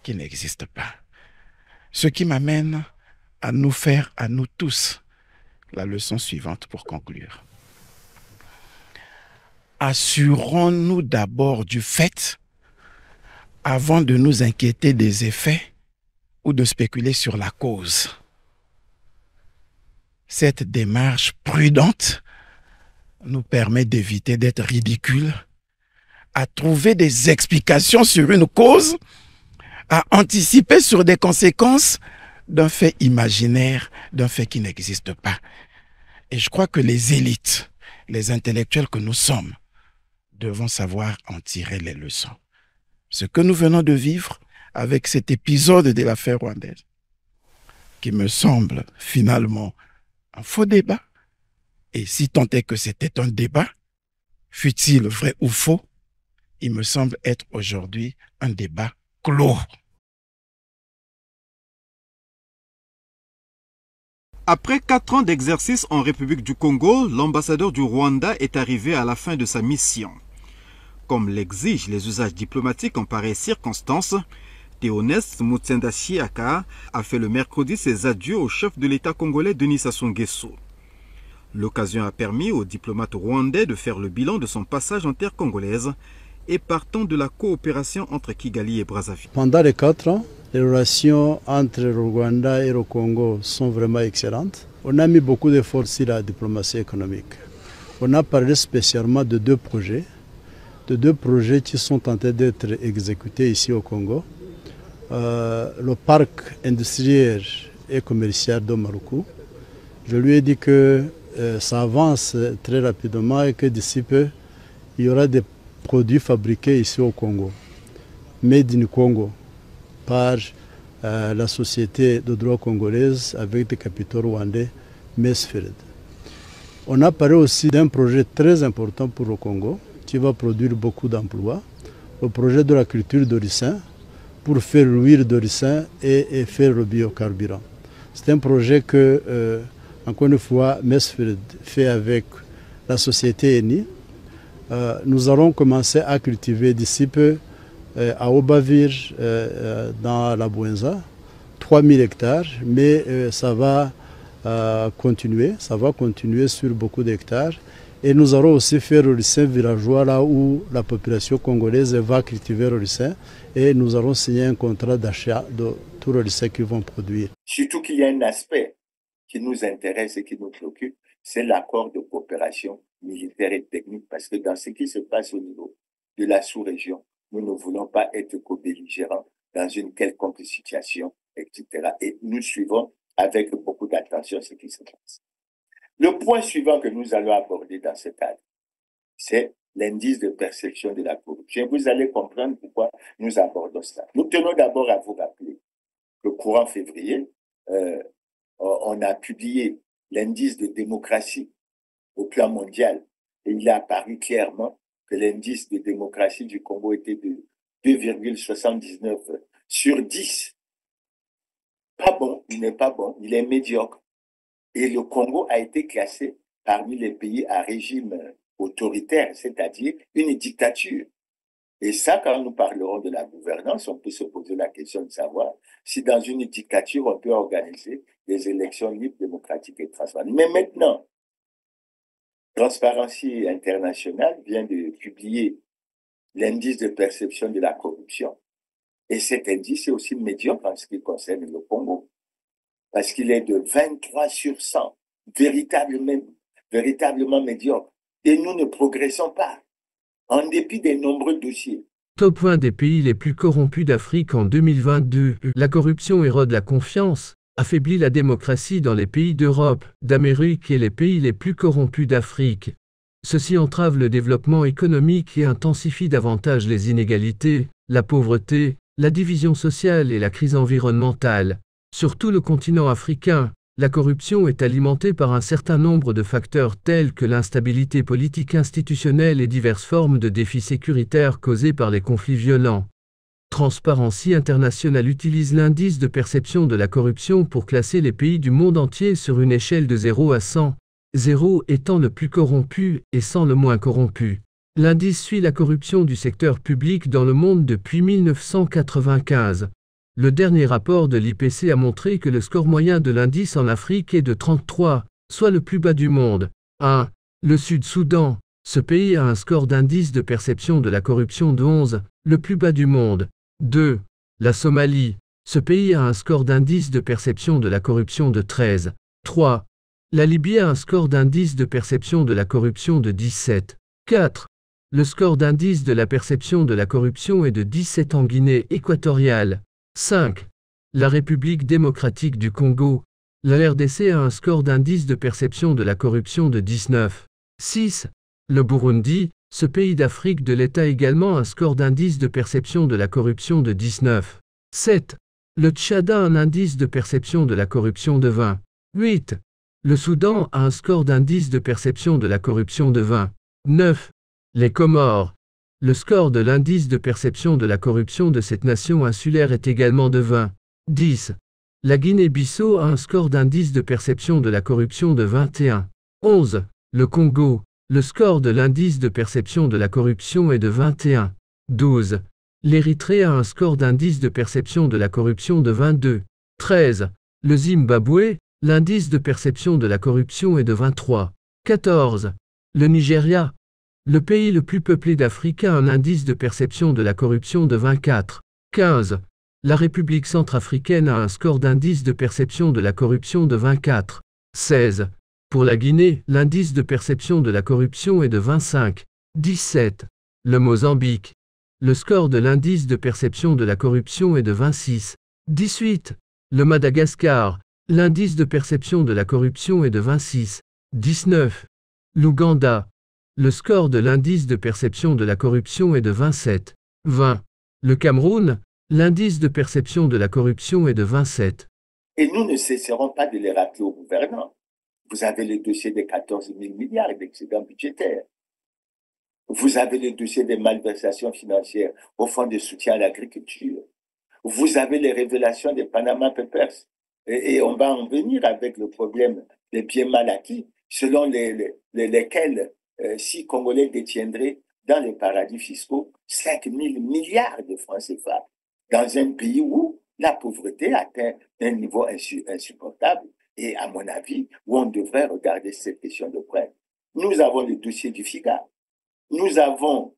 [SPEAKER 14] qui n'existe pas. Ce qui m'amène à nous faire, à nous tous, la leçon suivante pour conclure. Assurons-nous d'abord du fait, avant de nous inquiéter des effets ou de spéculer sur la cause. Cette démarche prudente nous permet d'éviter d'être ridicules, à trouver des explications sur une cause, à anticiper sur des conséquences d'un fait imaginaire, d'un fait qui n'existe pas. Et je crois que les élites, les intellectuels que nous sommes, devons savoir en tirer les leçons. Ce que nous venons de vivre avec cet épisode de l'affaire rwandaise, qui me semble finalement un faux débat, et si tant est que c'était un débat, fût-il vrai ou faux, il me semble être aujourd'hui un débat clos.
[SPEAKER 15] Après 4 ans d'exercice en République du Congo, l'ambassadeur du Rwanda est arrivé à la fin de sa mission. Comme l'exigent les usages diplomatiques en pareilles circonstances, Théoneste Mutsenda Chiaka a fait le mercredi ses adieux au chef de l'État congolais Denis Sassou Nguesso. L'occasion a permis au diplomate rwandais de faire le bilan de son passage en terre congolaise et partant de la coopération entre Kigali et Brazzaville.
[SPEAKER 16] Pendant les 4 ans, les relations entre le Rwanda et le Congo sont vraiment excellentes. On a mis beaucoup d'efforts sur la diplomatie économique. On a parlé spécialement de 2 projets. De 2 projets qui sont en train d'être exécutés ici au Congo. Le parc industriel et commercial d'Omaruku. Je lui ai dit que ça avance très rapidement et que d'ici peu, il y aura des produits fabriqués ici au Congo, made in Congo, par la société de droit congolaise avec des capitaux rwandais, Mesfield. On a parlé aussi d'un projet très important pour le Congo, qui va produire beaucoup d'emplois, le projet de la culture de ricin, pour faire l'huile de ricin et faire le biocarburant. C'est un projet que, encore une fois, Mesfield fait avec la société ENI. Nous allons commencer à cultiver d'ici peu à Obavir, dans la Bouenza, 3000 hectares, mais ça va continuer sur beaucoup d'hectares. Et nous allons aussi faire le ricin villageois là où la population congolaise va cultiver le ricin et nous allons signer un contrat d'achat de tout le ricin qu'ils vont produire.
[SPEAKER 2] Surtout qu'il y a un aspect qui nous intéresse et qui nous préoccupe, c'est l'accord de coopération militaire et technique, parce que dans ce qui se passe au niveau de la sous-région, nous ne voulons pas être co-belligérants dans une quelconque situation, etc. Et nous suivons avec beaucoup d'attention ce qui se passe. Le point suivant que nous allons aborder dans ce cadre, c'est l'indice de perception de la corruption. Vous allez comprendre pourquoi nous abordons ça. Nous tenons d'abord à vous rappeler que courant février, on a publié l'indice de démocratie au plan mondial et il a apparu clairement que l'indice de démocratie du Congo était de 2,79 sur 10. Pas bon, il n'est pas bon, il est médiocre. Et le Congo a été classé parmi les pays à régime autoritaire, c'est-à-dire une dictature. Et ça, quand nous parlerons de la gouvernance, on peut se poser la question de savoir si dans une dictature, on peut organiser des élections libres, démocratiques et transparentes. Mais maintenant, Transparency International vient de publier l'indice de perception de la corruption. Et cet indice est aussi médiocre en ce qui concerne le Congo. Parce qu'il est de 23 sur 100, véritablement médiocre. Et nous ne progressons pas, en dépit des nombreux dossiers.
[SPEAKER 17] Top 20 des pays les plus corrompus d'Afrique en 2022. La corruption érode la confiance, affaiblit la démocratie dans les pays d'Europe, d'Amérique et les pays les plus corrompus d'Afrique. Ceci entrave le développement économique et intensifie davantage les inégalités, la pauvreté, la division sociale et la crise environnementale. Sur tout le continent africain, la corruption est alimentée par un certain nombre de facteurs tels que l'instabilité politique institutionnelle et diverses formes de défis sécuritaires causés par les conflits violents. Transparency International utilise l'indice de perception de la corruption pour classer les pays du monde entier sur une échelle de 0 à 100, 0 étant le plus corrompu et 100 le moins corrompu. L'indice suit la corruption du secteur public dans le monde depuis 1995. Le dernier rapport de l'IPC a montré que le score moyen de l'indice en Afrique est de 33, soit le plus bas du monde. 1. Le Sud-Soudan. Ce pays a un score d'indice de perception de la corruption de 11, le plus bas du monde. 2. La Somalie. Ce pays a un score d'indice de perception de la corruption de 13. 3. La Libye a un score d'indice de perception de la corruption de 17. 4. Le score d'indice de la perception de la corruption est de 17 en Guinée équatoriale. 5. La République démocratique du Congo. La RDC a un score d'indice de perception de la corruption de 19. 6. Le Burundi. Ce pays d'Afrique de l'Est a également un score d'indice de perception de la corruption de 19. 7. Le Tchad a un indice de perception de la corruption de 20. 8. Le Soudan a un score d'indice de perception de la corruption de 20. 9. Les Comores. Le score de l'indice de perception de la corruption de cette nation insulaire est également de 20. 10. La Guinée-Bissau a un score d'indice de perception de la corruption de 21. 11. Le Congo. Le score de l'indice de perception de la corruption est de 21. 12. L'Érythrée a un score d'indice de perception de la corruption de 22. 13. Le Zimbabwe, l'indice de perception de la corruption est de 23. 14. Le Nigeria. Le pays le plus peuplé d'Afrique a un indice de perception de la corruption de 24. 15. La République centrafricaine a un score d'indice de perception de la corruption de 24. 16. Pour la Guinée, l'indice de perception de la corruption est de 25. 17. Le Mozambique. Le score de l'indice de perception de la corruption est de 26. 18. Le Madagascar. L'indice de perception de la corruption est de 26. 19. L'Ouganda. Le score de l'indice de perception de la corruption est de 27. 20. Le Cameroun. L'indice de perception de la corruption est de 27.
[SPEAKER 2] Et nous ne cesserons pas de les rappeler aux gouvernants. Vous avez le dossier des 14 000 milliards d'excédents budgétaires. Vous avez le dossier des malversations financières au fonds de soutien à l'agriculture. Vous avez les révélations des Panama Papers. Et on va en venir avec le problème des biens mal acquis, selon lesquels 6 Congolais détiendraient dans les paradis fiscaux 5 000 milliards de francs CFA, dans un pays où la pauvreté atteint un niveau insupportable. Et à mon avis, où on devrait regarder cette question de près. Nous avons le dossier du FIGA. Nous avons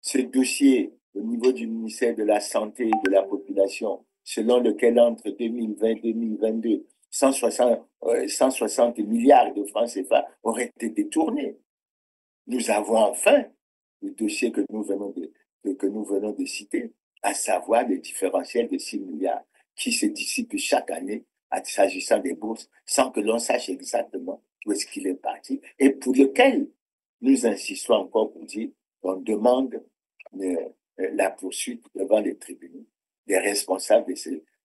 [SPEAKER 2] ce dossier au niveau du ministère de la Santé et de la Population, selon lequel entre 2020 et 2022, 160 milliards de francs CFA auraient été détournés. Nous avons enfin le dossier que nous venons de citer, à savoir le différentiel de 6 milliards qui se dissipe chaque année s'agissant des bourses, sans que l'on sache exactement où est-ce qu'il est parti, et pour lequel nous insistons encore pour dire qu'on demande la poursuite devant les tribunaux des responsables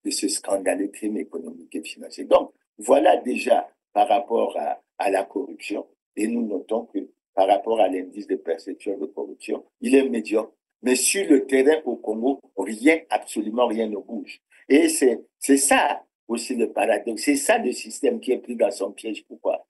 [SPEAKER 2] de ce scandaleux crime économique et financier. Donc, voilà déjà par rapport à la corruption, et nous notons que par rapport à l'indice de perception de corruption, il est médiocre. Mais sur le terrain au Congo, absolument rien ne bouge. Et c'est ça aussi le paradoxe. C'est ça le système qui est pris dans son piège. Pourquoi?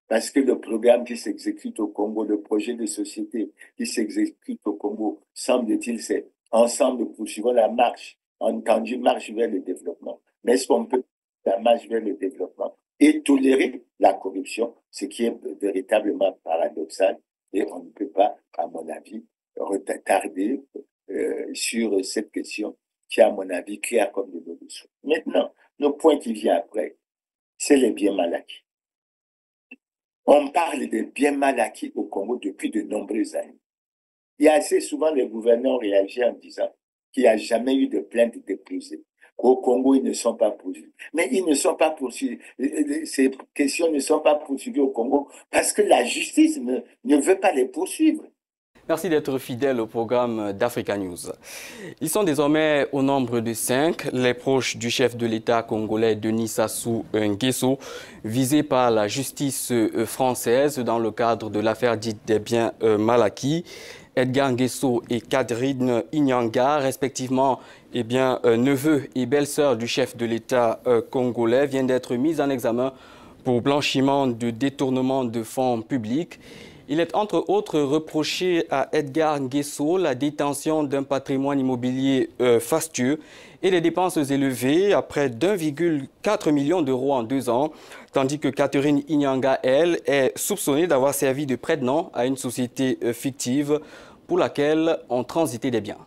[SPEAKER 2] Parce que le programme qui s'exécute au Congo, le projet de société qui s'exécute au Congo, semble-t-il, c'est ensemble poursuivons la marche, entendue marche vers le développement. Mais est-ce qu'on peut la marche vers le développement et tolérer la corruption, ce qui est véritablement paradoxal, et on ne peut pas, à mon avis, retarder sur cette question qui, à mon avis, claire comme de l'eau de source. Maintenant, le point qui vient après, c'est les biens mal acquis. On parle des biens mal acquis au Congo depuis de nombreuses années. Il y a assez souvent les gouvernants réagissent en disant qu'il n'y a jamais eu de plainte déposée. Qu'au Congo, ils ne sont pas poursuivis. Mais ils ne sont pas poursuivis. Ces questions ne sont pas poursuivies au Congo parce que la justice ne veut pas les poursuivre.
[SPEAKER 18] Merci d'être fidèle au programme d'Africa News. Ils sont désormais au nombre de 5, les proches du chef de l'État congolais Denis Sassou Nguesso, visés par la justice française dans le cadre de l'affaire dite des biens mal acquis. Edgar Nguesso et Catherine Inyanga, respectivement neveu et belle-sœur du chef de l'État congolais, viennent d'être mis en examen pour blanchiment de détournement de fonds publics. Il est entre autres reproché à Edgar Nguesso la détention d'un patrimoine immobilier fastueux et des dépenses élevées à près d'1,4 million d'euros en 2 ans, tandis que Catherine Inyanga, elle, est soupçonnée d'avoir servi de prête-nom à une société fictive pour laquelle on transitait des biens.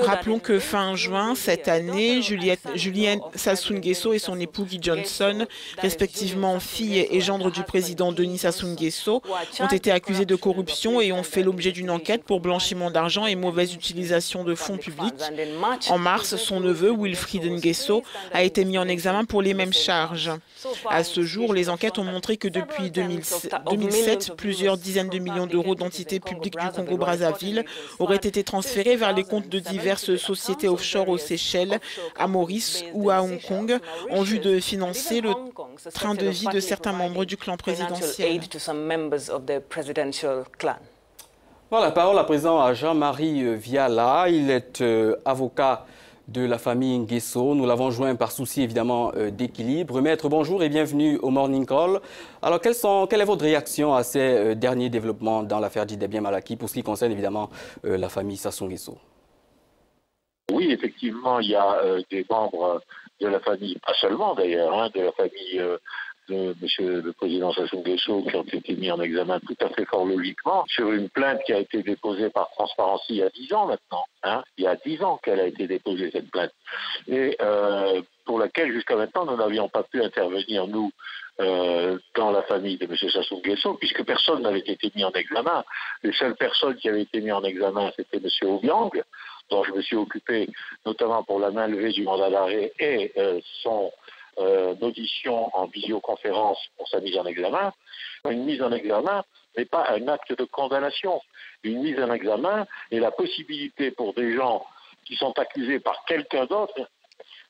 [SPEAKER 19] Rappelons que fin juin cette année, Julienne Sassou Nguesso et son époux Guy Johnson, respectivement fille et gendre du président Denis Sassou Nguesso, ont été accusés de corruption et ont fait l'objet d'une enquête pour blanchiment d'argent et mauvaise utilisation de fonds publics. En mars, son neveu Wilfried Nguesso a été mis en examen pour les mêmes charges. À ce jour, les enquêtes ont montré que depuis 2007, plusieurs dizaines de millions d'euros d'entités publiques du Congo-Brazzaville auraient été transférés vers les comptes de diverses sociétés offshore aux Seychelles, à Maurice ou à Hong Kong, en vue de financer le train de vie de certains membres du clan présidentiel.
[SPEAKER 18] Voilà, la parole à présent à Jean-Marie Viala. Il est avocat de la famille Nguesso. Nous l'avons joint par souci évidemment d'équilibre. Maître, bonjour et bienvenue au Morning Call. Alors, quelle est votre réaction à ces derniers développements dans l'affaire dite des biens mal acquis pour ce qui concerne évidemment la famille Sassou Nguesso?
[SPEAKER 20] Oui, effectivement, il y a des membres de la famille, pas seulement d'ailleurs, de la famille de M. le président Sassou Nguesso qui ont été mis en examen tout à fait fort logiquement sur une plainte qui a été déposée par Transparency il y a 10 ans maintenant. Il y a 10 ans qu'elle a été déposée, cette plainte. Et pour laquelle, jusqu'à maintenant, nous n'avions pas pu intervenir, nous, dans la famille de M. Sassou Nguesso, puisque personne n'avait été mis en examen. Les seules personnes qui avaient été mises en examen, c'était M. Obiang, dont je me suis occupé notamment pour la main levée du mandat d'arrêt et son audition en visioconférence pour sa mise en examen. Une mise en examen n'est pas un acte de condamnation. Une mise en examen est la possibilité pour des gens qui sont accusés par quelqu'un d'autre,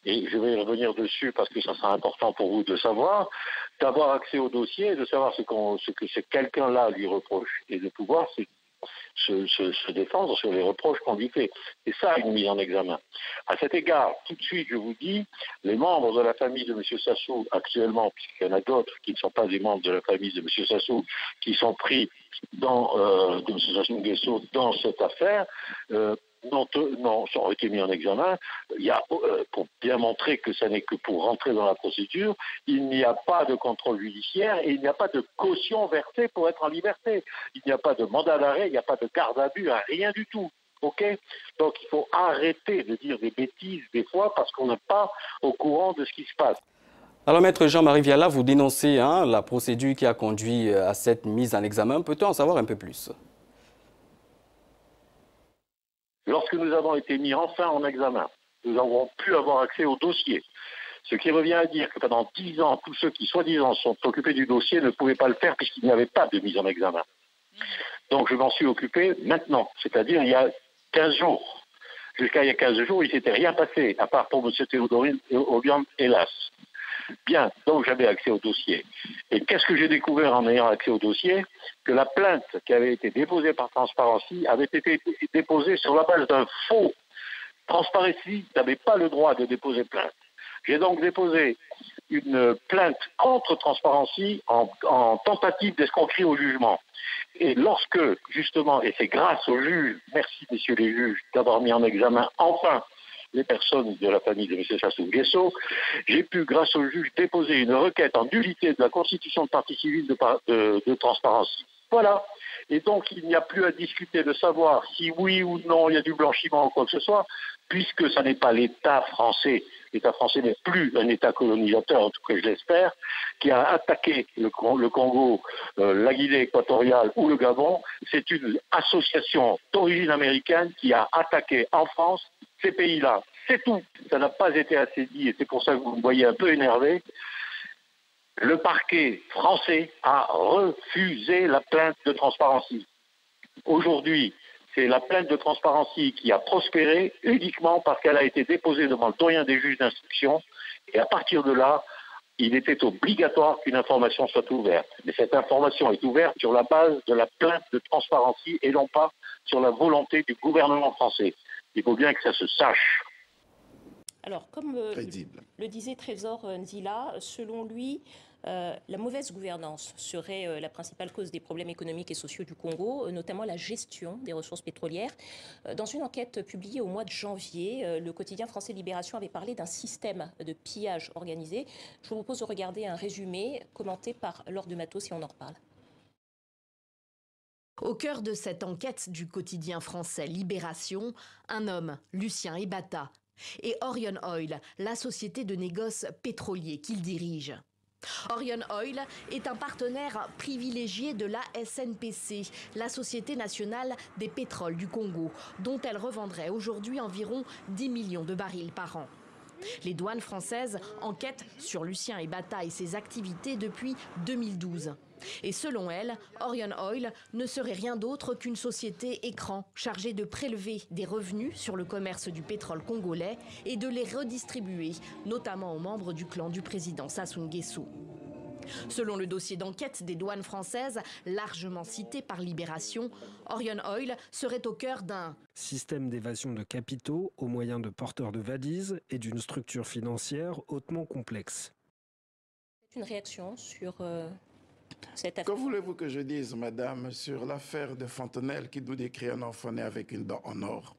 [SPEAKER 20] et je vais revenir dessus parce que ça sera important pour vous de savoir, d'avoir accès au dossier, de savoir ce que ce quelqu'un-là lui reproche et de pouvoir se défendre sur les reproches qu'on lui fait. C'est ça une mise en examen. À cet égard, tout de suite, je vous dis, les membres de la famille de M. Sassou actuellement, puisqu'il y en a d'autres qui ne sont pas des membres de la famille de M. Sassou, qui sont pris de M. Sassou Nguesso dans cette affaire, ont été mis en examen. Il y a, pour bien montrer que ça n'est que pour rentrer dans la procédure, il n'y a pas de contrôle judiciaire et il n'y a pas de caution versée pour être en liberté. Il n'y a pas de mandat d'arrêt, il n'y a pas de garde à vue, rien du tout. Ok? Donc il faut arrêter de dire des bêtises des fois parce qu'on n'est pas au courant de ce qui se passe.
[SPEAKER 18] Alors, Maître Jean-Marie Viala, vous dénoncez la procédure qui a conduit à cette mise en examen. Peut-on en savoir un peu plus?
[SPEAKER 20] Lorsque nous avons été mis enfin en examen, nous avons pu avoir accès au dossier. Ce qui revient à dire que pendant 10 ans, tous ceux qui soi-disant sont occupés du dossier ne pouvaient pas le faire puisqu'il n'y avait pas de mise en examen. Donc je m'en suis occupé maintenant, c'est-à-dire il y a 15 jours. Jusqu'à il y a 15 jours, il ne s'était rien passé, à part pour M. Théodorine Obiang, hélas. Bien, donc j'avais accès au dossier. Et qu'est-ce que j'ai découvert en ayant accès au dossier? Que la plainte qui avait été déposée par Transparency avait été déposée sur la base d'un faux. Transparency n'avait pas le droit de déposer plainte. J'ai donc déposé une plainte contre Transparency en tentative d'escroquerie au jugement. Et lorsque, justement, et c'est grâce aux juges, merci messieurs les juges d'avoir mis en examen enfin les personnes de la famille de M. Sassou Nguesso, j'ai pu, grâce au juge, déposer une requête en nullité de la constitution de partie civile de Transparency. Voilà. Et donc, il n'y a plus à discuter de savoir si oui ou non il y a du blanchiment ou quoi que ce soit, puisque ce n'est pas l'État français. L'État français n'est plus un État colonisateur, en tout cas je l'espère, qui a attaqué le Congo, la Guinée équatoriale ou le Gabon. C'est une association d'origine américaine qui a attaqué en France ces pays-là. C'est tout. Ça n'a pas été assez dit et c'est pour ça que vous me voyez un peu énervé. Le parquet français a refusé la plainte de Transparency. Aujourd'hui, c'est la plainte de Transparency qui a prospéré uniquement parce qu'elle a été déposée devant le doyen des juges d'instruction. Et à partir de là, il était obligatoire qu'une information soit ouverte. Mais cette information est ouverte sur la base de la plainte de Transparency et non pas sur la volonté du gouvernement français. Il faut bien que ça se sache.
[SPEAKER 21] Alors, comme le disait Trésor Nzila, selon lui, la mauvaise gouvernance serait la principale cause des problèmes économiques et sociaux du Congo, notamment la gestion des ressources pétrolières. Dans une enquête publiée au mois de janvier, le quotidien français Libération avait parlé d'un système de pillage organisé. Je vous propose de regarder un résumé commenté par Laure de Matos et on en reparle.
[SPEAKER 22] Au cœur de cette enquête du quotidien français Libération, un homme, Lucien Ebata, et Orion Oil, la société de négoce pétrolier qu'il dirige. Orion Oil est un partenaire privilégié de la SNPC, la Société nationale des pétroles du Congo, dont elle revendrait aujourd'hui environ 10 millions de barils par an. Les douanes françaises enquêtent sur Lucien Ebata et ses activités depuis 2012. Et selon elle, Orion Oil ne serait rien d'autre qu'une société écran chargée de prélever des revenus sur le commerce du pétrole congolais et de les redistribuer, notamment aux membres du clan du président Sassou Nguesso. Selon le dossier d'enquête des douanes françaises, largement cité par Libération, Orion Oil serait au cœur d'un
[SPEAKER 23] système d'évasion de capitaux au moyen de porteurs de valises et d'une structure financière hautement complexe.
[SPEAKER 21] Une réaction sur cette affaire.
[SPEAKER 14] Que voulez-vous que je dise, madame, sur l'affaire de Fontenelle qui nous décrit un enfant né avec une dent en or?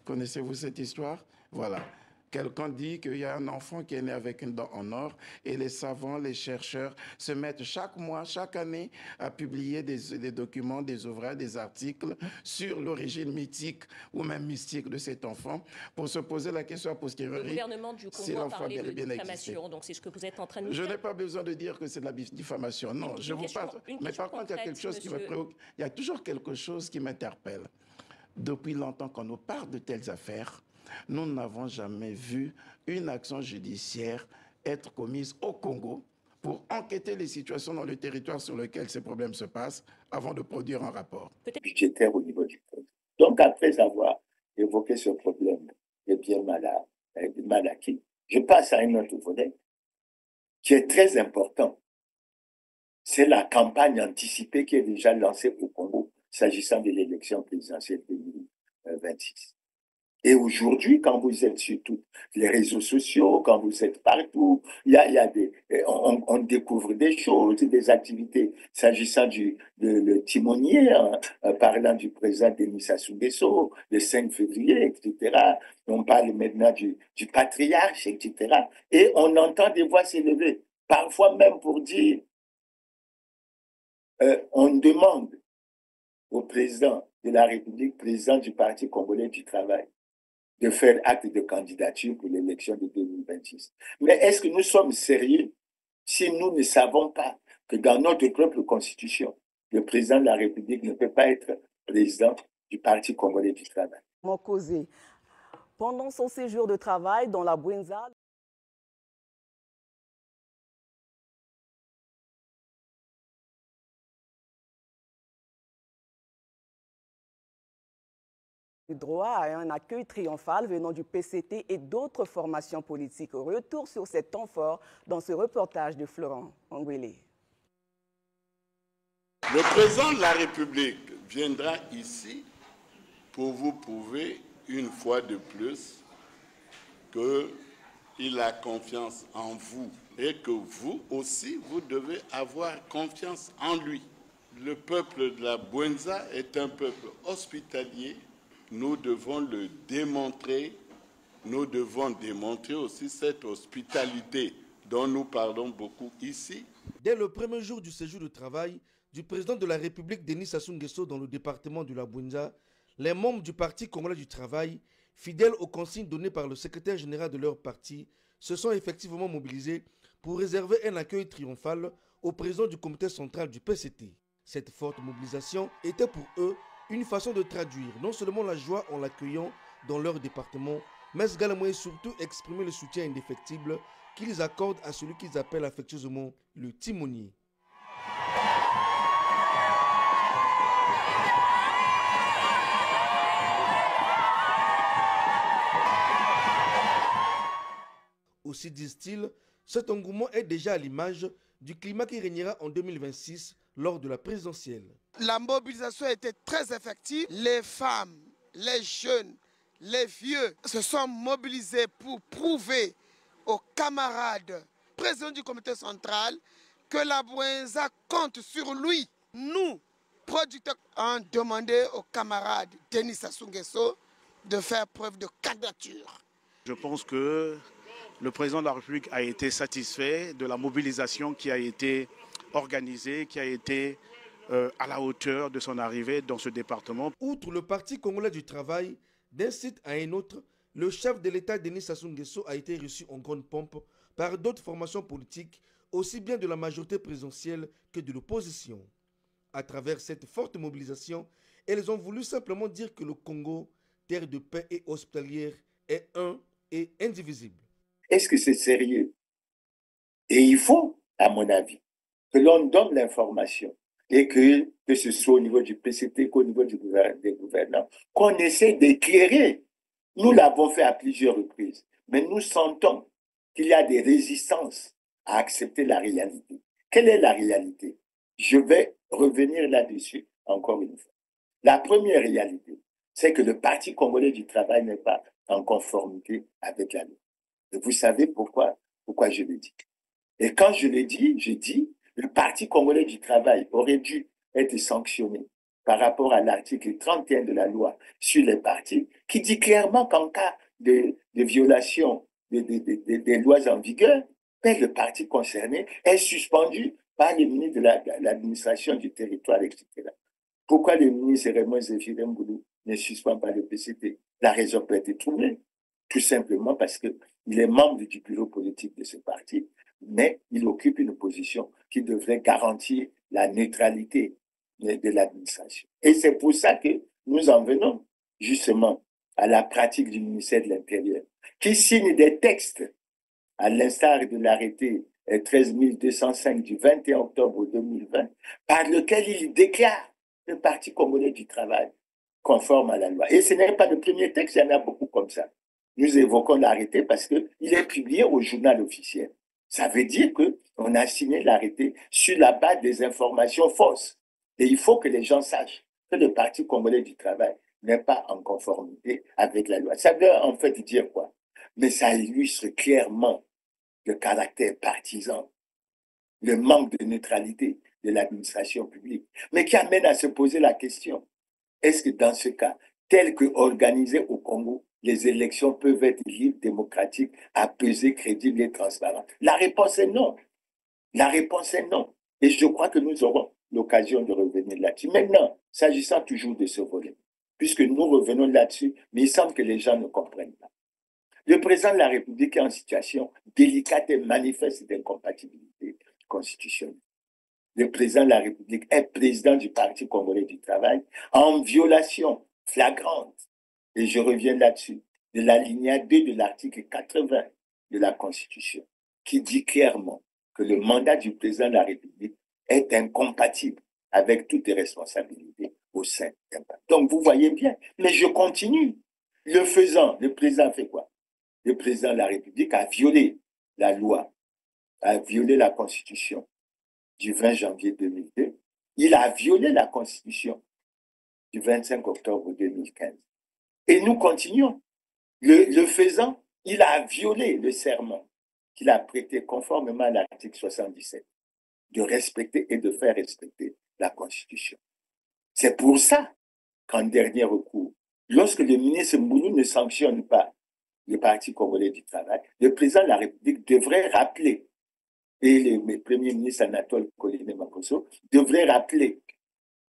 [SPEAKER 14] Connaissez-vous cette histoire? Voilà. Quelqu'un dit qu'il y a un enfant qui est né avec une dent en or et les savants, les chercheurs se mettent chaque mois, chaque année à publier des documents, des ouvrages, des articles sur l'origine mythique ou même mystique de cet enfant pour se poser la question a posteriori.
[SPEAKER 21] Le gouvernement du Congo a parlé de diffamation, donc c'est ce que vous êtes en train de nous dire.
[SPEAKER 14] Je n'ai pas besoin de dire que c'est de la diffamation, non. Je vous parle. Mais par contre, il y a quelque chose qui me préoccupe. Il y a toujours quelque chose qui m'interpelle. Depuis longtemps qu'on nous parle de telles affaires, nous n'avons jamais vu une action judiciaire être commise au Congo pour enquêter les situations dans le territoire sur lequel ces problèmes se passent avant de produire un rapport.
[SPEAKER 2] Budgétaire au niveau du Congo. Donc, après avoir évoqué ce problème de bien mal acquis, je passe à un autre volet qui est très important. C'est la campagne anticipée qui est déjà lancée au Congo s'agissant de l'élection présidentielle 2026. Et aujourd'hui, quand vous êtes sur tous les réseaux sociaux, quand vous êtes partout, on découvre des choses, des activités s'agissant le timonier, parlant du président Denis Sassou Nguesso, le 5 février, etc. On parle maintenant du patriarche, etc. Et on entend des voix s'élever, parfois même pour dire, on demande au président de la République, président du Parti congolais du travail, de faire acte de candidature pour l'élection de 2026. Mais est-ce que nous sommes sérieux si nous ne savons pas que dans notre propre constitution, le président de la République ne peut pas être président du Parti congolais du travail?
[SPEAKER 24] Mokoze, pendant son séjour de travail dans la Bwenza, droit à un accueil triomphal venant du PCT et d'autres formations politiques. Retour sur cet temps fort dans ce reportage de Florent Anguélé.
[SPEAKER 25] Le président de la République viendra ici pour vous prouver une fois de plus qu'il a confiance en vous et que vous aussi, vous devez avoir confiance en lui. Le peuple de la Bwenza est un peuple hospitalier. Nous devons le démontrer. Nous devons démontrer aussi cette hospitalité dont nous parlons beaucoup ici.
[SPEAKER 26] Dès le premier jour du séjour de travail du président de la République Denis Sassou Nguesso dans le département de la Bwenza, les membres du Parti congolais du travail, fidèles aux consignes données par le secrétaire général de leur parti, se sont effectivement mobilisés pour réserver un accueil triomphal au président du comité central du PCT. Cette forte mobilisation était pour eux une façon de traduire non seulement la joie en l'accueillant dans leur département, mais également et surtout exprimer le soutien indéfectible qu'ils accordent à celui qu'ils appellent affectueusement le timonier. Aussi disent-ils, cet engouement est déjà à l'image du climat qui régnera en 2026 lors de la présidentielle.
[SPEAKER 1] La mobilisation était très effective. Les femmes, les jeunes, les vieux se sont mobilisés pour prouver aux camarades présidents du comité central que la Bouenza compte sur lui. Nous, producteurs, avons demandé aux camarades Denis Sassou Nguesso de faire preuve de candidature.
[SPEAKER 3] Je pense que le président de la République a été satisfait de la mobilisation qui a été organisée, qui a été à la hauteur de son arrivée dans ce département.
[SPEAKER 26] Outre le Parti congolais du travail, d'un site à un autre, le chef de l'État Denis Sassou Nguesso a été reçu en grande pompe par d'autres formations politiques, aussi bien de la majorité présidentielle que de l'opposition. À travers cette forte mobilisation, elles ont voulu simplement dire que le Congo, terre de paix et hospitalière, est un et indivisible.
[SPEAKER 2] Est-ce que c'est sérieux? Et il faut, à mon avis, que l'on donne l'information et que ce soit au niveau du PCT qu'au niveau des gouvernants, qu'on essaie d'éclairer. Nous l'avons fait à plusieurs reprises, mais nous sentons qu'il y a des résistances à accepter la réalité. Quelle est la réalité? Je vais revenir là-dessus encore une fois. La première réalité, c'est que le Parti congolais du travail n'est pas en conformité avec la loi. Et vous savez pourquoi je le dis. Et quand je le dis, je dis le Parti congolais du travail aurait dû être sanctionné par rapport à l'article 31 de la loi sur les partis, qui dit clairement qu'en cas de violation des lois en vigueur, le parti concerné est suspendu par le ministre de l'administration du territoire, etc. Pourquoi le ministre Raymond Zéphiré Mboulou ne suspend pas le PCT? La raison peut être trouvée, tout simplement parce qu'il est membre du bureau politique de ce parti, mais il occupe une position qui devrait garantir la neutralité de l'administration. Et c'est pour ça que nous en venons justement à la pratique du ministère de l'Intérieur, qui signe des textes, à l'instar de l'arrêté 13205 du 21 octobre 2020, par lequel il déclare le Parti congolais du travail conforme à la loi. Et ce n'est pas le premier texte, il y en a beaucoup comme ça. Nous évoquons l'arrêté parce qu'il est publié au journal officiel. Ça veut dire qu'on a signé l'arrêté sur la base des informations fausses. Et il faut que les gens sachent que le Parti congolais du travail n'est pas en conformité avec la loi. Ça veut en fait dire quoi? Mais ça illustre clairement le caractère partisan, le manque de neutralité de l'administration publique, mais qui amène à se poser la question, est-ce que dans ce cas, tel que organisé au Congo, les élections peuvent être libres, démocratiques, apaisées, crédibles et transparentes? La réponse est non. La réponse est non. Et je crois que nous aurons l'occasion de revenir là-dessus. Maintenant, s'agissant toujours de ce volet, puisque nous revenons là-dessus, mais il semble que les gens ne comprennent pas. Le président de la République est en situation délicate et manifeste d'incompatibilité constitutionnelle. Le président de la République est président du Parti congolais du travail en violation flagrante, et je reviens là-dessus, de l'alinéa 2 de l'article 80 de la Constitution, qui dit clairement que le mandat du président de la République est incompatible avec toutes les responsabilités au sein d'un parti. Donc vous voyez bien, mais je continue. Le faisant, le président fait quoi? Le président de la République a violé la loi, a violé la Constitution du 20 janvier 2002. Il a violé la Constitution du 25 octobre 2015. Et nous continuons. Le faisant, il a violé le serment qu'il a prêté conformément à l'article 77, de respecter et de faire respecter la Constitution. C'est pour ça qu'en dernier recours, lorsque le ministre Mboulou ne sanctionne pas le Parti congolais du travail, le président de la République devrait rappeler, et le premier ministre Anatole Koliné Makosso devrait rappeler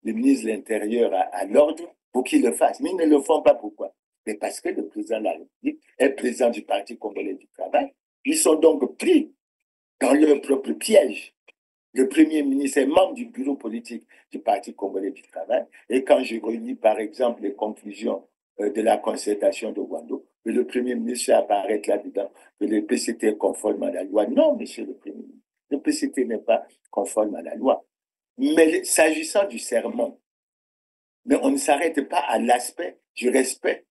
[SPEAKER 2] le ministre de l'Intérieur à l'ordre pour qu'il le fasse. Mais ils ne le font pas. Pourquoi? Mais parce que le président de la République est président du Parti congolais du travail. Ils sont donc pris dans leur propre piège. Le premier ministre est membre du bureau politique du Parti congolais du travail. Et quand je relis, par exemple, les conclusions de la concertation de Ouando, le premier ministre fait apparaître là-dedans que le PCT est conforme à la loi. Non, monsieur le premier ministre, le PCT n'est pas conforme à la loi. Mais s'agissant du serment, mais on ne s'arrête pas à l'aspect du respect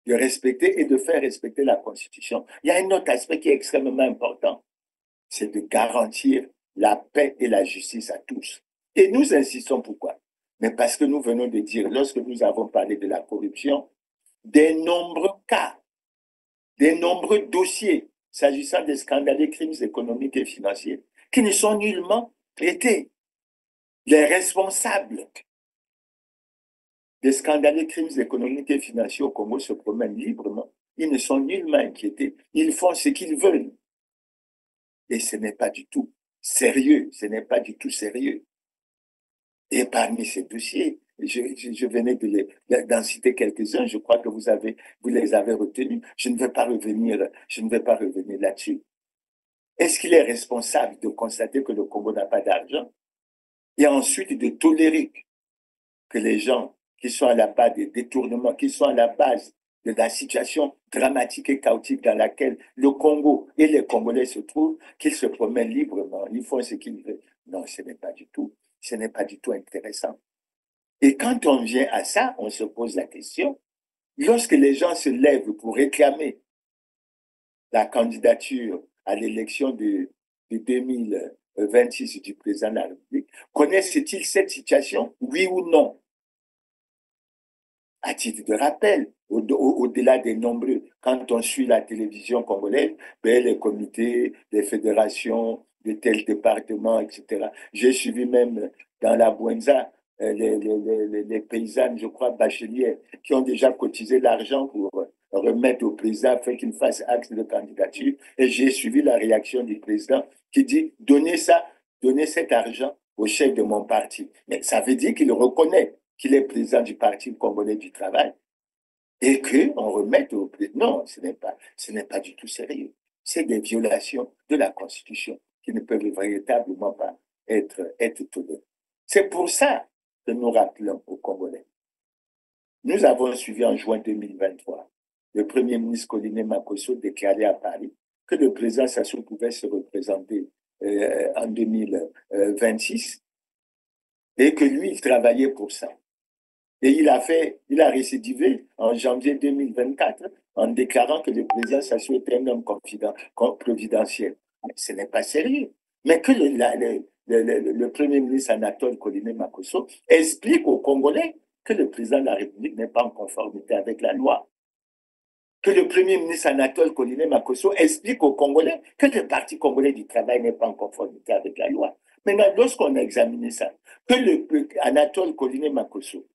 [SPEAKER 2] de respecter et de faire respecter la Constitution. Il y a un autre aspect qui est extrêmement important, c'est de garantir la paix et la justice à tous. Et nous insistons pourquoi? Mais parce que nous venons de dire, lorsque nous avons parlé de la corruption, des nombreux cas, des nombreux dossiers s'agissant des scandaleux crimes économiques et financiers qui ne sont nullement traités. Les responsables des scandaleux crimes économiques et financiers au Congo se promènent librement. Ils ne sont nullement inquiétés. Ils font ce qu'ils veulent. Et ce n'est pas du tout sérieux. Ce n'est pas du tout sérieux. Et parmi ces dossiers, je venais d'en citer quelques-uns. Je crois que vous les avez retenus. Je ne vais pas revenir là-dessus. Est-ce qu'il est responsable de constater que le Congo n'a pas d'argent et ensuite de tolérer que les gens qui sont à la base des détournements, qui sont à la base de la situation dramatique et chaotique dans laquelle le Congo et les Congolais se trouvent, qu'ils se promènent librement, ils font ce qu'ils veulent? Non, ce n'est pas du tout intéressant. Et quand on vient à ça, on se pose la question, lorsque les gens se lèvent pour réclamer la candidature à l'élection de 2026 du président de la République, connaissent-ils cette situation, oui ou non? À titre de rappel, au-delà des nombreux, quand on suit la télévision congolaise, les comités, les fédérations de tel département, etc. J'ai suivi même dans la Bouenza les paysannes, je crois, bacheliers, qui ont déjà cotisé l'argent pour remettre au président afin qu'il fasse acte de candidature. Et j'ai suivi la réaction du président qui dit « Donnez cet argent au chef de mon parti ». Mais ça veut dire qu'il reconnaît qu'il est président du Parti congolais du travail et qu'on remette au président. Non, ce n'est pas du tout sérieux. C'est des violations de la Constitution qui ne peuvent véritablement pas être tolérées. C'est pour ça que nous rappelons aux Congolais. Nous avons suivi en juin 2023 le Premier ministre Coliné Makosso déclarer à Paris que le président Sassou pouvait se représenter en 2026 et que lui, il travaillait pour ça. Et il a récidivé en janvier 2024 en déclarant que le président Sassou était un homme providentiel. Mais ce n'est pas sérieux. Mais que le Premier ministre Anatole Coliné Makosso explique aux Congolais que le président de la République n'est pas en conformité avec la loi. Que le Premier ministre Anatole Coliné Makosso explique aux Congolais que le Parti congolais du travail n'est pas en conformité avec la loi. Maintenant, lorsqu'on a examiné ça, que Anatole Coliné Makosso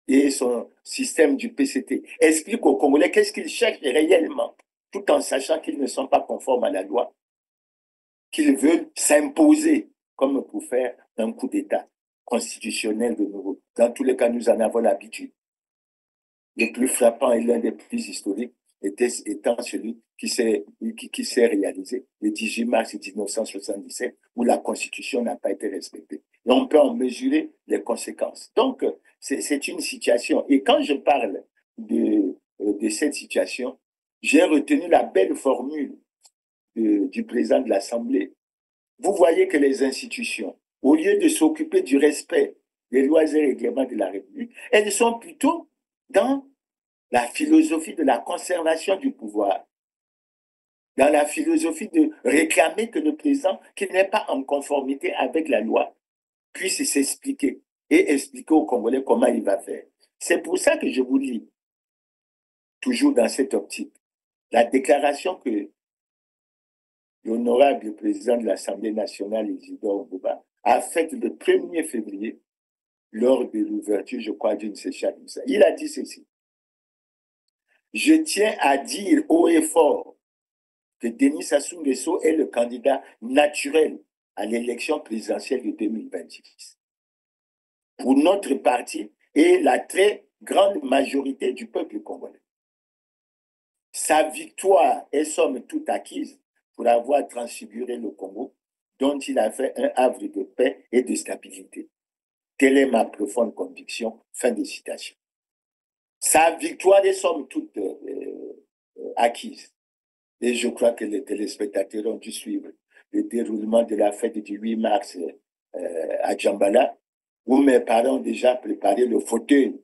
[SPEAKER 2] et son système du PCT expliquent aux Congolais qu'est-ce qu'ils cherchent réellement, tout en sachant qu'ils ne sont pas conformes à la loi, qu'ils veulent s'imposer comme pour faire un coup d'État constitutionnel de nouveau. Dans tous les cas, nous en avons l'habitude. Le plus frappant et l'un des plus historiques étant celui qui s'est réalisé le 18 mars 1977, où la Constitution n'a pas été respectée. Et on peut en mesurer les conséquences. Donc, c'est une situation. Et quand je parle de cette situation, j'ai retenu la belle formule du président de l'Assemblée. Vous voyez que les institutions, au lieu de s'occuper du respect des lois et règlements de la République, elles sont plutôt dans la philosophie de la conservation du pouvoir, dans la philosophie de réclamer que le président, qui n'est pas en conformité avec la loi, puisse s'expliquer et expliquer aux Congolais comment il va faire. C'est pour ça que je vous lis, toujours dans cette optique, la déclaration que l'honorable président de l'Assemblée nationale, Isidore Ngouba, a faite le 1er février, lors de l'ouverture, je crois, d'une session. Il a dit ceci. Je tiens à dire haut et fort que Denis Sassou Nguesso est le candidat naturel à l'élection présidentielle de 2026. Pour notre parti et la très grande majorité du peuple congolais. Sa victoire est somme toute acquise pour avoir transfiguré le Congo, dont il a fait un havre de paix et de stabilité. Telle est ma profonde conviction. Fin de citation. Sa victoire est somme toute acquise. Et je crois que les téléspectateurs ont dû suivre le déroulement de la fête du 8 mars à Djambala, où mes parents ont déjà préparé le fauteuil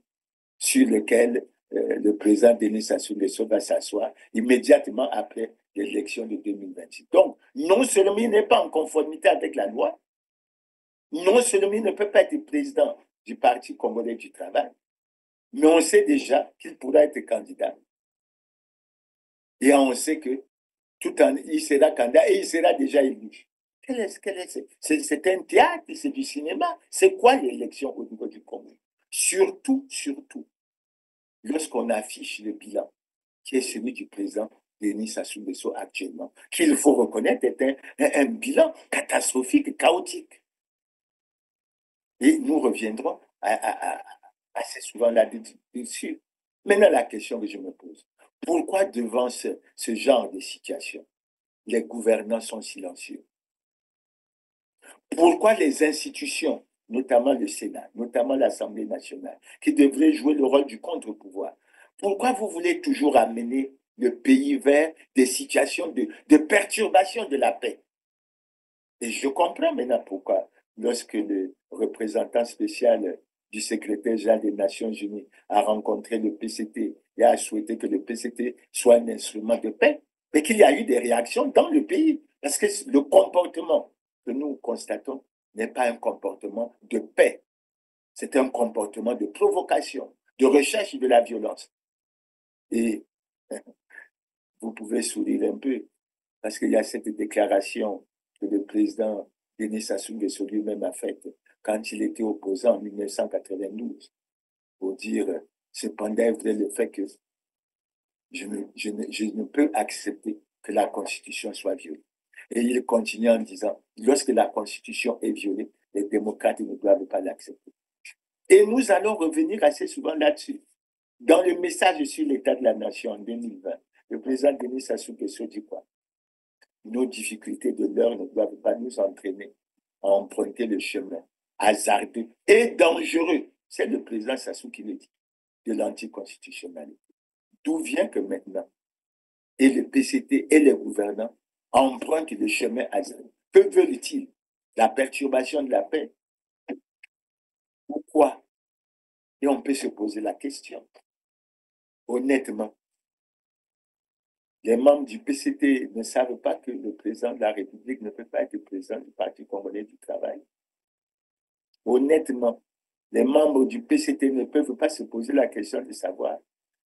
[SPEAKER 2] sur lequel le président Denis Sassou Nguesso va s'asseoir immédiatement après l'élection de 2026. Donc, non seulement il n'est pas en conformité avec la loi, non seulement il ne peut pas être président du Parti congolais du travail, mais on sait déjà qu'il pourra être candidat. Et on sait que il sera candidat et il sera déjà élu. C'est un théâtre, c'est du cinéma. C'est quoi l'élection au niveau du Congo? Surtout, lorsqu'on affiche le bilan, qui est celui du président Denis Sassou Nguesso actuellement, qu'il faut reconnaître est un bilan catastrophique, chaotique. Et nous reviendrons assez souvent là-dessus. Maintenant, la question que je me pose, pourquoi devant ce genre de situation, les gouvernants sont silencieux? Pourquoi les institutions, notamment le Sénat, notamment l'Assemblée nationale, qui devraient jouer le rôle du contre-pouvoir, pourquoi vous voulez toujours amener le pays vers des situations de perturbation de la paix? Et je comprends maintenant pourquoi, lorsque le représentant spécial du secrétaire général des Nations Unies a rencontré le PCT et a souhaité que le PCT soit un instrument de paix, mais qu'il y a eu des réactions dans le pays. Parce que le comportement que nous constatons n'est pas un comportement de paix. C'est un comportement de provocation, de recherche de la violence. Et vous pouvez sourire un peu, parce qu'il y a cette déclaration que le président Denis Sassou Nguesso lui-même a faite quand il était opposant en 1992, pour dire, cependant, le fait que je ne peux accepter que la Constitution soit violée. Et il continue en disant, lorsque la Constitution est violée, les démocrates ne doivent pas l'accepter. Et nous allons revenir assez souvent là-dessus. Dans le message sur l'état de la nation en 2020, le président Denis Sassou Nguesso dit quoi? Nos difficultés de l'heure ne doivent pas nous entraîner à emprunter le chemin hasardeux et dangereux. C'est le président Sassou qui le dit, de l'anticonstitutionnalité. D'où vient que maintenant, et le PCT et les gouvernants empruntent le chemin hasardeux? Que veulent-ils? La perturbation de la paix? Pourquoi? Et on peut se poser la question. Honnêtement, les membres du PCT ne savent pas que le président de la République ne peut pas être président du Parti congolais du travail. Honnêtement, les membres du PCT ne peuvent pas se poser la question de savoir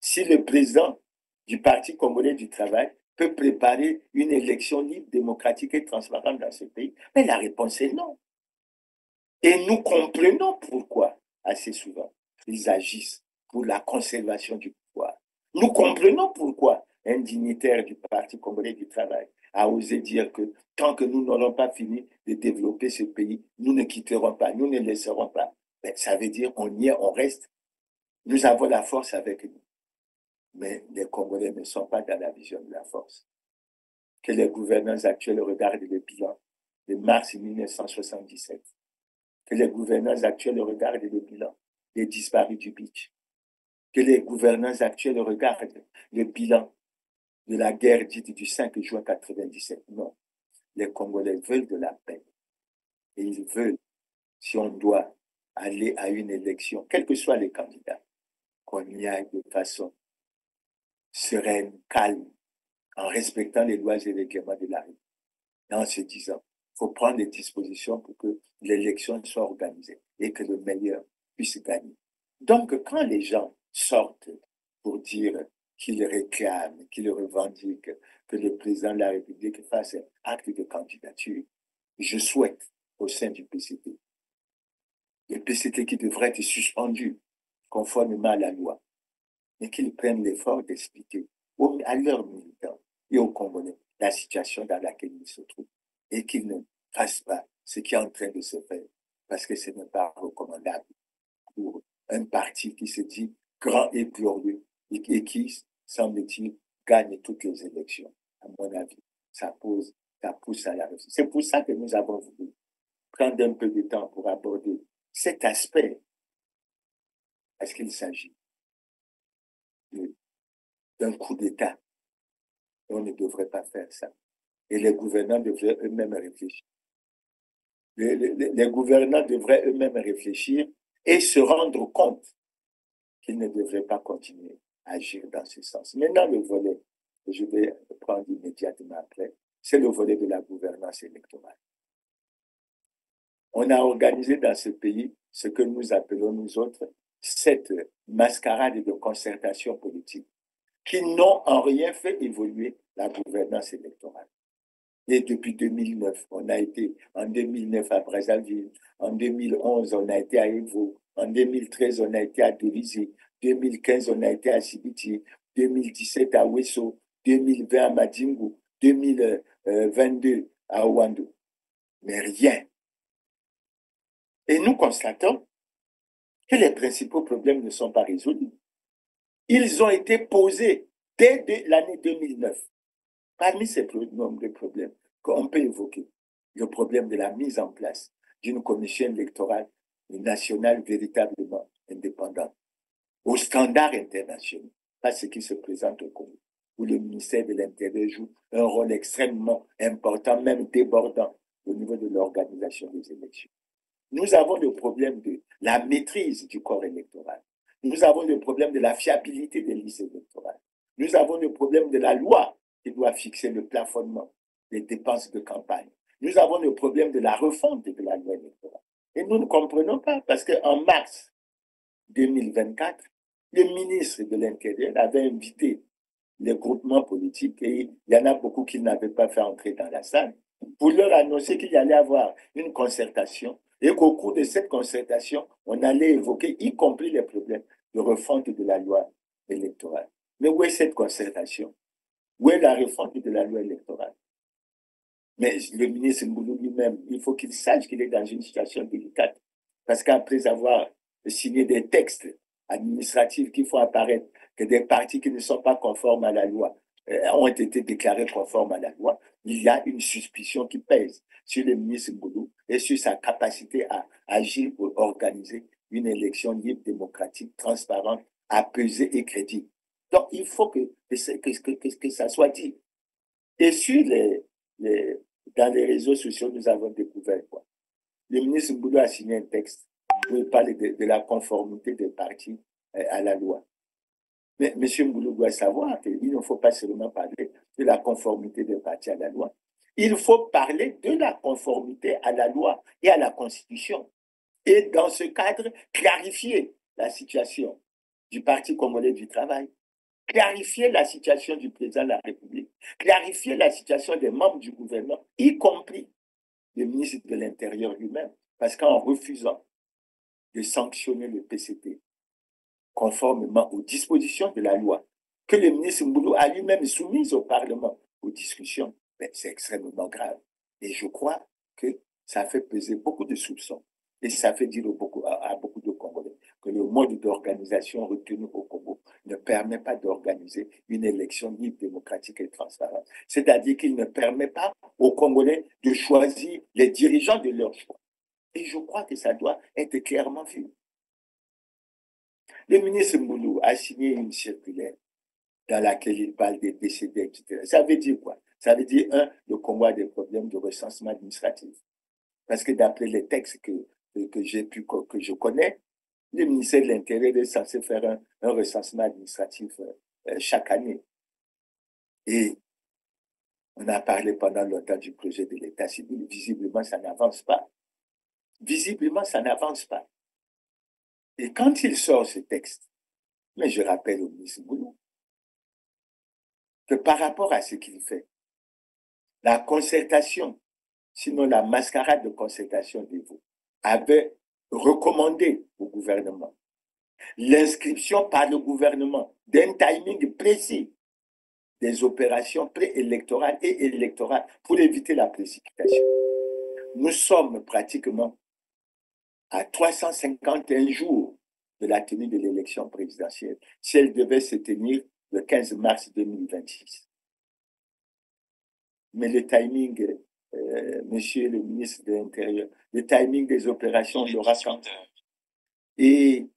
[SPEAKER 2] si le président du Parti congolais du travail peut préparer une élection libre, démocratique et transparente dans ce pays. Mais la réponse est non. Et nous comprenons pourquoi, assez souvent, ils agissent pour la conservation du pouvoir. Nous comprenons pourquoi un dignitaire du Parti congolais du travail a osé dire que tant que nous n'aurons pas fini de développer ce pays, nous ne quitterons pas, nous ne laisserons pas. Mais ça veut dire on y est, on reste. Nous avons la force avec nous. Mais les Congolais ne sont pas dans la vision de la force. Que les gouvernants actuels regardent le bilan de mars 1977. Que les gouvernants actuels regardent le bilan des disparus du beach. Que les gouvernants actuels regardent le bilan de la guerre dite du 5 juin 1997. Non. Les Congolais veulent de la paix. Et ils veulent, si on doit aller à une élection, quels que soient les candidats, qu'on y aille de façon sereine, calme, en respectant les lois et règlements de la République. Et en se disant, il faut prendre des dispositions pour que l'élection soit organisée et que le meilleur puisse gagner. Donc, quand les gens sortent pour dire qu'ils réclament, qu'ils revendiquent que le président de la République fasse un acte de candidature, je souhaite au sein du PCT, le PCT qui devrait être suspendu conformément à la loi, mais qu'ils prennent l'effort d'expliquer à leurs militants et aux Congolais la situation dans laquelle ils se trouvent et qu'ils ne fassent pas ce qui est en train de se faire parce que ce n'est pas recommandable pour un parti qui se dit grand et glorieux et qui, semble-t-il, gagne toutes les élections. À mon avis, ça pousse à la réussite. C'est pour ça que nous avons voulu prendre un peu de temps pour aborder cet aspect, parce qu'il s'agit d'un coup d'État. On ne devrait pas faire ça. Et les gouvernants devraient eux-mêmes réfléchir. Les gouvernants devraient eux-mêmes réfléchir et se rendre compte qu'ils ne devraient pas continuer agir dans ce sens. Maintenant, le volet que je vais prendre immédiatement après, c'est le volet de la gouvernance électorale. On a organisé dans ce pays ce que nous appelons, nous autres, cette mascarade de concertation politique qui n'ont en rien fait évoluer la gouvernance électorale. Et depuis 2009, on a été en 2009 à Brazzaville, en 2011, on a été à Evo, en 2013, on a été à Dolisie, 2015, on a été à Sibiti, 2017 à Wesso, 2020 à Madingu, 2022 à Ouando. Mais rien. Et nous constatons que les principaux problèmes ne sont pas résolus. Ils ont été posés dès l'année 2009. Parmi ces nombreux problèmes qu'on peut évoquer, le problème de la mise en place d'une commission électorale nationale véritablement indépendante, aux standards internationaux, pas ce qui se présente au Congo, où le ministère de l'Intérieur joue un rôle extrêmement important, même débordant au niveau de l'organisation des élections. Nous avons le problème de la maîtrise du corps électoral. Nous avons le problème de la fiabilité des listes électorales. Nous avons le problème de la loi qui doit fixer le plafonnement des dépenses de campagne. Nous avons le problème de la refonte de la loi électorale. Et nous ne comprenons pas parce qu'en mars 2024, le ministre de l'Intérieur avait invité les groupements politiques, et il y en a beaucoup qui n'avaient pas fait entrer dans la salle, pour leur annoncer qu'il y allait avoir une concertation et qu'au cours de cette concertation, on allait évoquer, y compris les problèmes de refonte de la loi électorale. Mais où est cette concertation? Où est la refonte de la loi électorale? Mais le ministre Mboulou lui-même, il faut qu'il sache qu'il est dans une situation délicate. Parce qu'après avoir signé des textes administratifs qui font apparaître que des partis qui ne sont pas conformes à la loi ont été déclarés conformes à la loi, il y a une suspicion qui pèse sur le ministre Mboulou et sur sa capacité à agir pour organiser une élection libre, démocratique, transparente, apaisée et crédible. Donc, il faut que ça soit dit. Et sur dans les réseaux sociaux, nous avons découvert quoi? Le ministre Mboulou a signé un texte où il parle de la conformité des partis à la loi. Mais M. Mboulou doit savoir qu'il ne faut pas seulement parler de la conformité des partis à la loi. Il faut parler de la conformité à la loi et à la Constitution. Et dans ce cadre, clarifier la situation du Parti congolais du travail, clarifier la situation du président de la République, clarifier la situation des membres du gouvernement, y compris le ministre de l'Intérieur lui-même, parce qu'en refusant de sanctionner le PCT conformément aux dispositions de la loi que le ministre Mboulou a lui-même soumises au Parlement aux discussions, c'est extrêmement grave. Et je crois que ça fait peser beaucoup de soupçons et ça fait dire à beaucoup de Congolais que le mode d'organisation retenu au Congo ne permet pas d'organiser une élection libre, démocratique et transparente. C'est-à-dire qu'il ne permet pas aux Congolais de choisir les dirigeants de leur choix. Et je crois que ça doit être clairement vu. Le ministre Mboulou a signé une circulaire dans laquelle il parle des décédés, etc. Ça veut dire quoi? Ça veut dire, le Congo a des problèmes de recensement administratif. Parce que d'après les textes que je connais, le ministère de l'Intérieur est censé faire un recensement administratif chaque année. Et on a parlé pendant longtemps du projet de l'État civil. Visiblement, ça n'avance pas. Visiblement, ça n'avance pas. Et quand il sort ce texte, mais je rappelle au ministre Mboulou que par rapport à ce qu'il fait, la concertation, sinon la mascarade de concertation d'Evo, avait recommandé au gouvernement l'inscription par le gouvernement d'un timing précis des opérations préélectorales et électorales pour éviter la précipitation. Nous sommes pratiquement à 351 jours de la tenue de l'élection présidentielle, si elle devait se tenir le 15 mars 2026. Mais le timing, monsieur le ministre de l'Intérieur, le timing des opérations l'aura quand. Et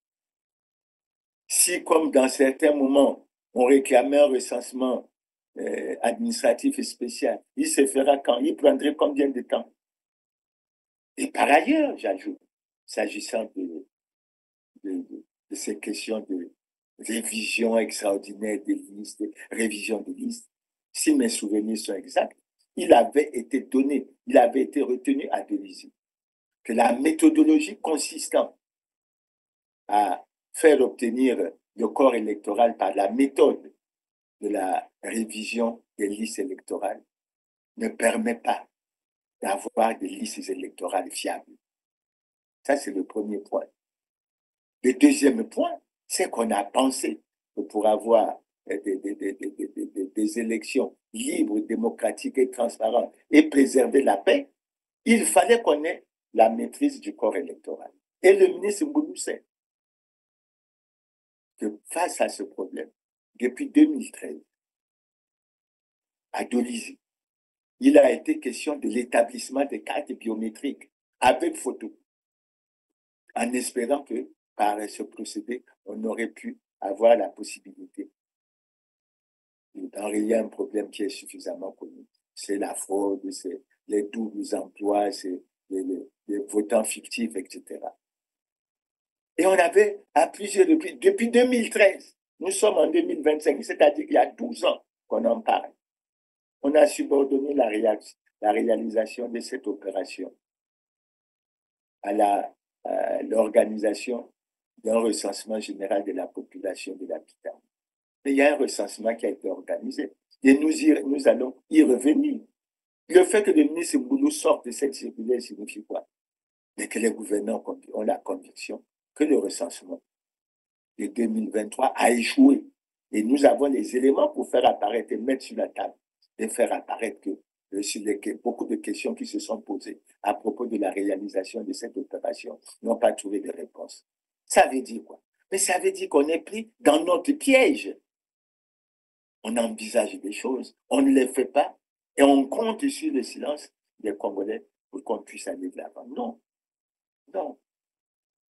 [SPEAKER 2] si, comme dans certains moments, on réclamait un recensement administratif et spécial, il se fera quand? Il prendrait combien de temps? Et par ailleurs, j'ajoute, s'agissant de ces questions révision extraordinaire des listes, révision des listes. Si mes souvenirs sont exacts, il avait été donné, il avait été retenu à Delizy que la méthodologie consistant à faire obtenir le corps électoral par la méthode de la révision des listes électorales ne permet pas d'avoir des listes électorales fiables. Ça, c'est le premier point. Le deuxième point, c'est qu'on a pensé que pour avoir des élections libres, démocratiques et transparentes et préserver la paix, il fallait qu'on ait la maîtrise du corps électoral. Et le ministre Mbounou sait que face à ce problème, depuis 2013, à Dolizy, il a été question de l'établissement des cartes biométriques avec photo, en espérant que par ce procédé, on aurait pu avoir la possibilité d'enrayer un problème qui est suffisamment connu. C'est la fraude, c'est les doubles emplois, c'est les votants fictifs, etc. Et on avait à plusieurs reprises, depuis 2013, nous sommes en 2025, c'est-à-dire qu'il y a 12 ans qu'on en parle. On a subordonné la réalisation de cette opération à l'organisation d'un recensement général de la population de l'habitat. Mais il y a un recensement qui a été organisé et nous allons y revenir. Le fait que le ministre Mbounou sorte de cette circulaire signifie quoi? Mais que les gouvernants ont la conviction que le recensement de 2023 a échoué. Et nous avons les éléments pour faire apparaître et mettre sur la table et faire apparaître que beaucoup de questions qui se sont posées à propos de la réalisation de cette opération n'ont pas trouvé de réponse. Ça veut dire quoi? Mais ça veut dire qu'on est pris dans notre piège. On envisage des choses, on ne les fait pas, et on compte sur le silence des Congolais pour qu'on puisse aller de l'avant. Non, non.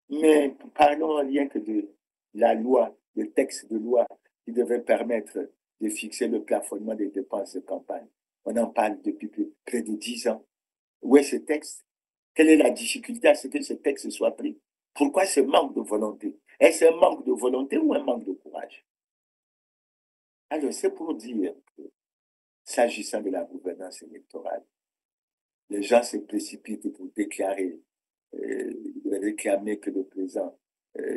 [SPEAKER 2] Mais parlons rien que de la loi, le texte de loi qui devait permettre de fixer le plafonnement des dépenses de campagne. On en parle depuis près de 10 ans. Où est ce texte? Quelle est la difficulté à ce que ce texte soit pris? Pourquoi ce manque de volonté? Est-ce un manque de volonté ou un manque de courage? Alors, c'est pour dire que, s'agissant de la gouvernance électorale, les gens se précipitent pour déclarer, réclamer que le président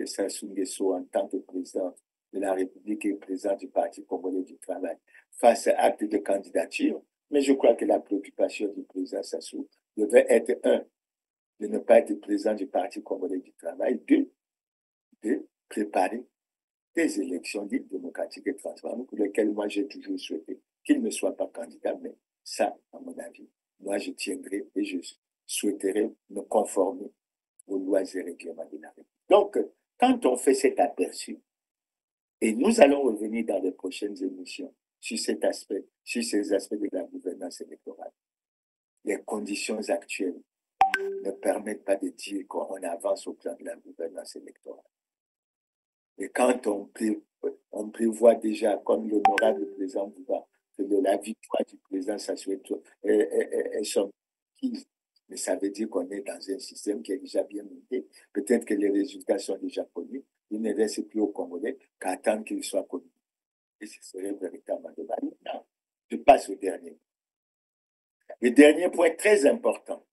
[SPEAKER 2] Sassou Nguesso, en tant que président de la République et président du Parti congolais du travail, fasse acte de candidature. Mais je crois que la préoccupation du président Sassou devait être, un, de ne pas être président du Parti congolais du travail, deux, de préparer des élections libres, démocratiques et transparentes pour lesquelles moi j'ai toujours souhaité qu'il ne soit pas candidat, mais ça, à mon avis, moi je tiendrai et je souhaiterais me conformer aux lois et règlements de la République. Donc, quand on fait cet aperçu, et nous allons revenir dans les prochaines émissions sur cet aspect, sur ces aspects de la gouvernance électorale, les conditions actuelles ne permettent pas de dire qu'on avance au plan de la gouvernance électorale. Et quand on prévoit déjà, comme l'honorable président Bouba, que de la victoire du président Sassou est acquise, mais ça veut dire qu'on est dans un système qui est déjà bien monté. Peut-être que les résultats sont déjà connus. Il ne reste plus aux Congolais qu'à attendre qu'ils soient connus. Et ce serait véritablement dommage. Non, je passe au dernier. Le dernier point très important.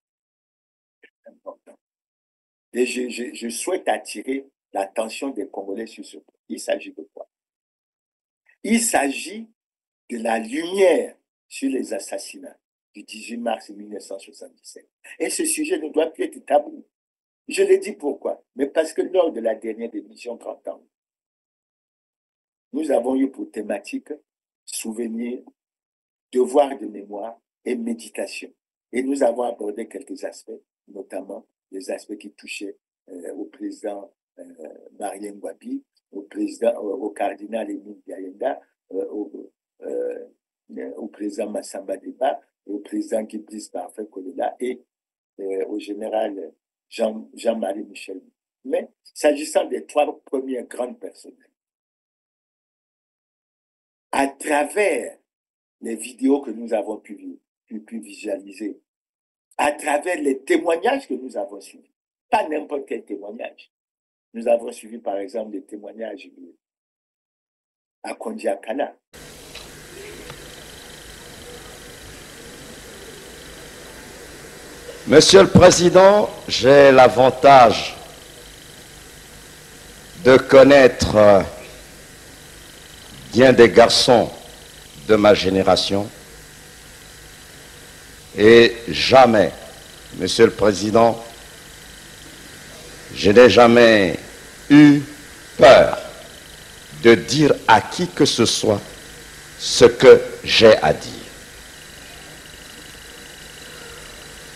[SPEAKER 2] Et je souhaite attirer l'attention des Congolais sur ce point. Il s'agit de quoi? Il s'agit de la lumière sur les assassinats du 18 mars 1977. Et ce sujet ne doit plus être tabou. Je l'ai dit pourquoi? Mais parce que lors de la dernière émission 30 ans, nous avons eu pour thématique souvenir, devoir de mémoire et méditation. Et nous avons abordé quelques aspects, notamment les aspects qui touchaient au président Marien Ngouabi, au cardinal Émile Biayenda, au président Massamba Deba, au président Guy Parfait Kolela et au général Jean-Marie Michel. Mais s'agissant des trois premières grandes personnes, à travers les vidéos que nous avons pu visualiser, à travers les témoignages que nous avons suivis, pas n'importe quel témoignage. Nous avons suivi par exemple des témoignages à Kondiakala.
[SPEAKER 4] Monsieur le Président, j'ai l'avantage de connaître bien des garçons de ma génération et jamais, Monsieur le Président, je n'ai jamais eu peur de dire à qui que ce soit ce que j'ai à dire.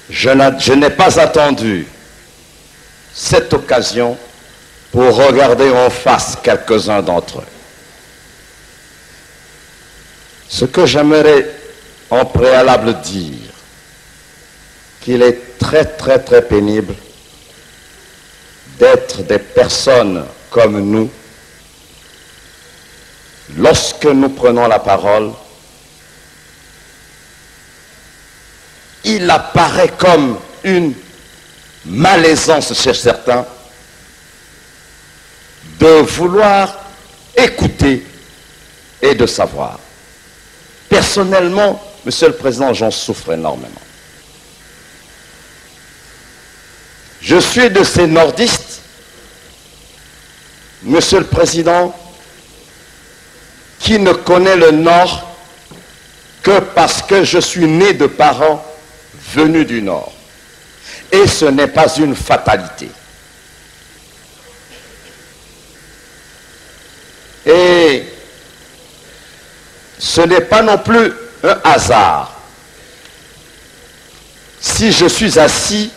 [SPEAKER 4] Je n'ai pas attendu cette occasion pour regarder en face quelques-uns d'entre eux. Ce que j'aimerais en préalable dire, qu'il est très pénible d'être des personnes comme nous, lorsque nous prenons la parole, il apparaît comme une malaisance chez certains de vouloir écouter et de savoir. Personnellement, Monsieur le Président, j'en souffre énormément. Je suis de ces nordistes, Monsieur le Président, qui ne connaît le Nord que parce que je suis né de parents venus du Nord. Et ce n'est pas une fatalité. Et ce n'est pas non plus un hasard si je suis assis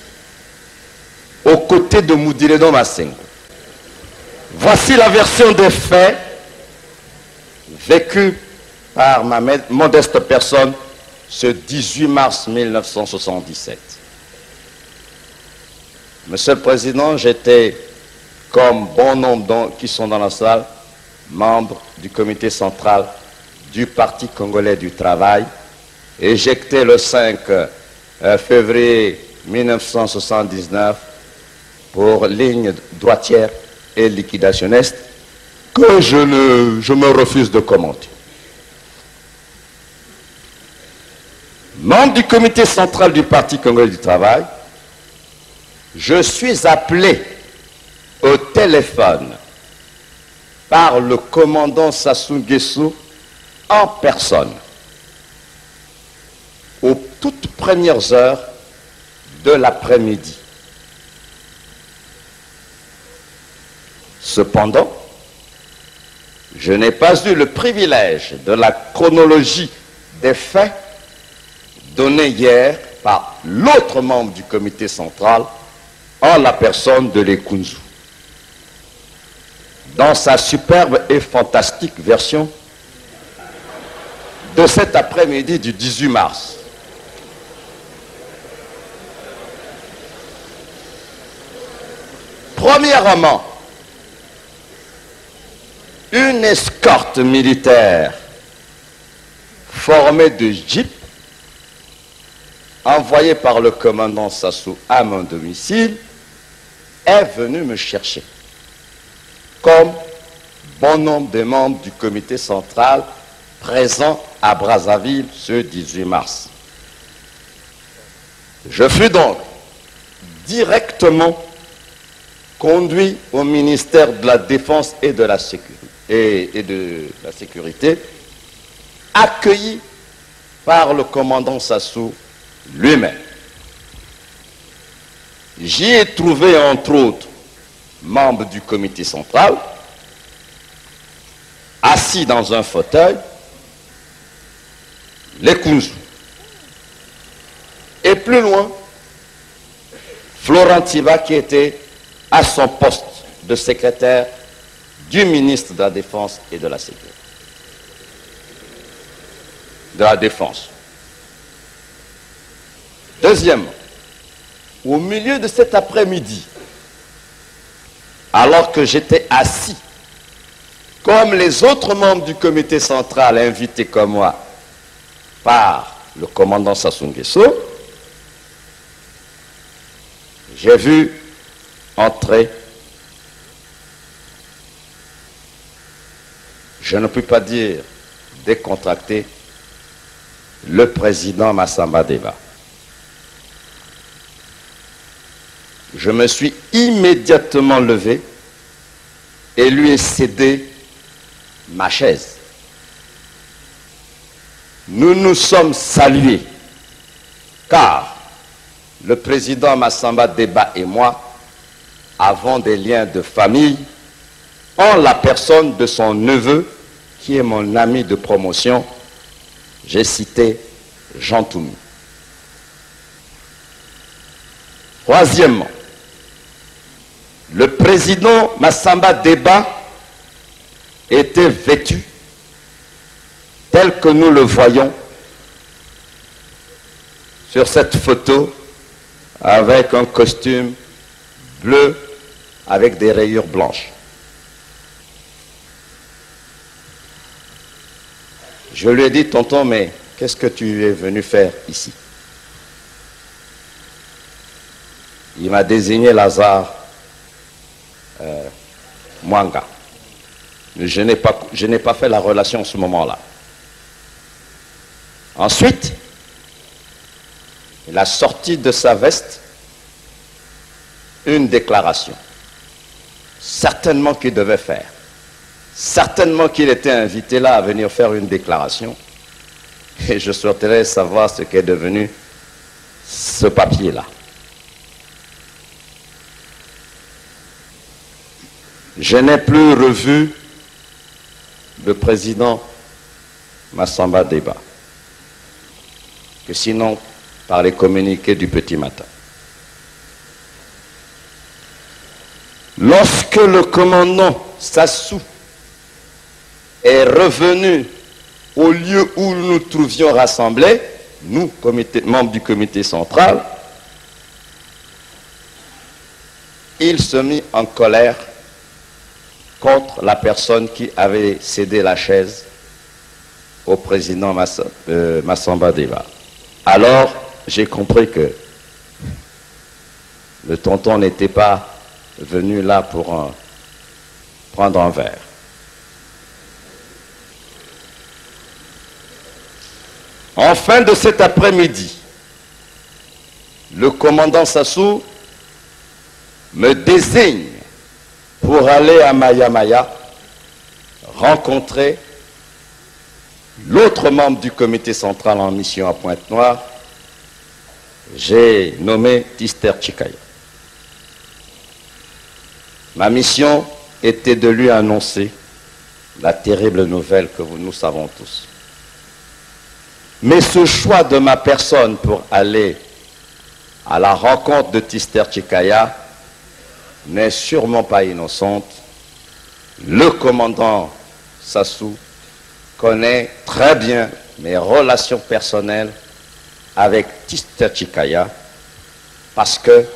[SPEAKER 4] aux côtés de Moudiledon Massengo. Voici la version des faits vécue par ma modeste personne ce 18 mars 1977. Monsieur le Président, j'étais, comme bon nombre qui sont dans la salle, membre du comité central du Parti congolais du travail, éjecté le 5 février 1979 pour ligne droitière et liquidationniste, que je me refuse de commenter. Membre du comité central du Parti congolais du travail, je suis appelé au téléphone par le commandant Sassou Nguesso en personne aux toutes premières heures de l'après-midi. Cependant, je n'ai pas eu le privilège de la chronologie des faits donnée hier par l'autre membre du comité central en la personne de Lekunzu. Dans sa superbe et fantastique version de cet après-midi du 18 mars. Premièrement, une escorte militaire formée de jeeps envoyée par le commandant Sassou à mon domicile est venue me chercher, comme bon nombre de membres du comité central présents à Brazzaville ce 18 mars. Je fus donc directement conduit au ministère de la Défense et de la Sécurité, accueilli par le commandant Sassou lui-même. J'y ai trouvé entre autres membres du comité central, assis dans un fauteuil, Lekunzu. Et plus loin, Florent Tiba qui était à son poste de secrétaire du ministre de la Défense et de la Sécurité. De la Défense. Deuxièmement, au milieu de cet après-midi, alors que j'étais assis, comme les autres membres du comité central invités comme moi par le commandant Sassou Nguesso, j'ai vu entrer je ne peux pas dire décontracté, le président Massamba Deba. Je me suis immédiatement levé et lui ai cédé ma chaise. Nous nous sommes salués, car le président Massamba Deba et moi avons des liens de famille en la personne de son neveu, qui est mon ami de promotion. J'ai cité Jean Toumi. Troisièmement, le président Massamba Deba était vêtu tel que nous le voyons sur cette photo, avec un costume bleu avec des rayures blanches. Je lui ai dit, tonton, mais qu'est-ce que tu es venu faire ici? Il m'a désigné Lazare Mwanga. Je n'ai pas fait la relation en ce moment-là. Ensuite, il a sorti de sa veste une déclaration. Certainement qu'il devait faire. Certainement qu'il était invité là à venir faire une déclaration. Et je souhaiterais savoir ce qu'est devenu ce papier-là. Je n'ai plus revu le président Massamba Deba, que sinon par les communiqués du petit matin. Lorsque le commandant Sassou est revenu au lieu où nous nous trouvions rassemblés, nous, membres du comité central, il se mit en colère contre la personne qui avait cédé la chaise au président Massamba Deba. Alors, j'ai compris que le tonton n'était pas venu là pour prendre un verre. En fin de cet après-midi, le commandant Sassou me désigne pour aller à Maya rencontrer l'autre membre du comité central en mission à Pointe-Noire. J'ai nommé Tister Chikaya. Ma mission était de lui annoncer la terrible nouvelle que nous savons tous. Mais ce choix de ma personne pour aller à la rencontre de Tister Chikaya n'est sûrement pas innocente. Le commandant Sassou connaît très bien mes relations personnelles avec Tister Chikaya parce que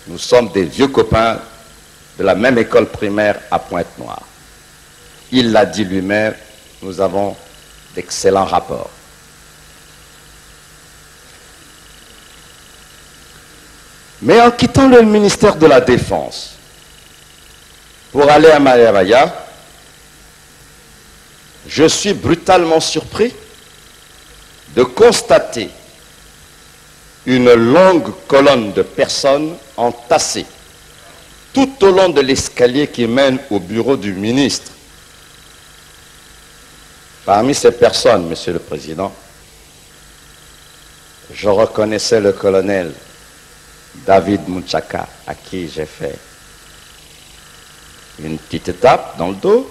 [SPEAKER 4] nous sommes des vieux copains de la même école primaire à Pointe-Noire. Il l'a dit lui-même, nous avons d'excellents rapports. Mais en quittant le ministère de la Défense pour aller à Maya, je suis brutalement surpris de constater une longue colonne de personnes entassées tout au long de l'escalier qui mène au bureau du ministre. Parmi ces personnes, Monsieur le Président, je reconnaissais le colonel David Mouchaka, à qui j'ai fait une petite tape dans le dos.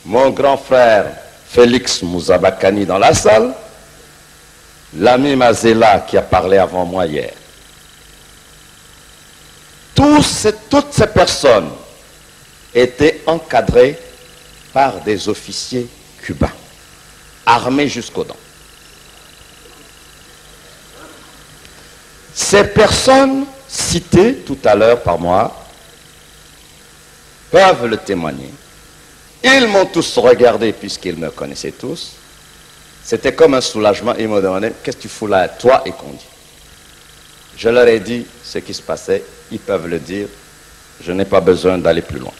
[SPEAKER 4] Mon grand frère Félix Mouzabakani dans la salle. L'ami Mazela qui a parlé avant moi hier. Toutes ces personnes étaient encadrées par des officiers cubains, armés jusqu'aux dents. Ces personnes citées tout à l'heure par moi peuvent le témoigner. Ils m'ont tous regardé puisqu'ils me connaissaient tous. C'était comme un soulagement. Ils m'ont demandé, qu'est-ce que tu fous là, toi et Kondi? Je leur ai dit ce qui se passait. Ils peuvent le dire. Je n'ai pas besoin d'aller plus loin.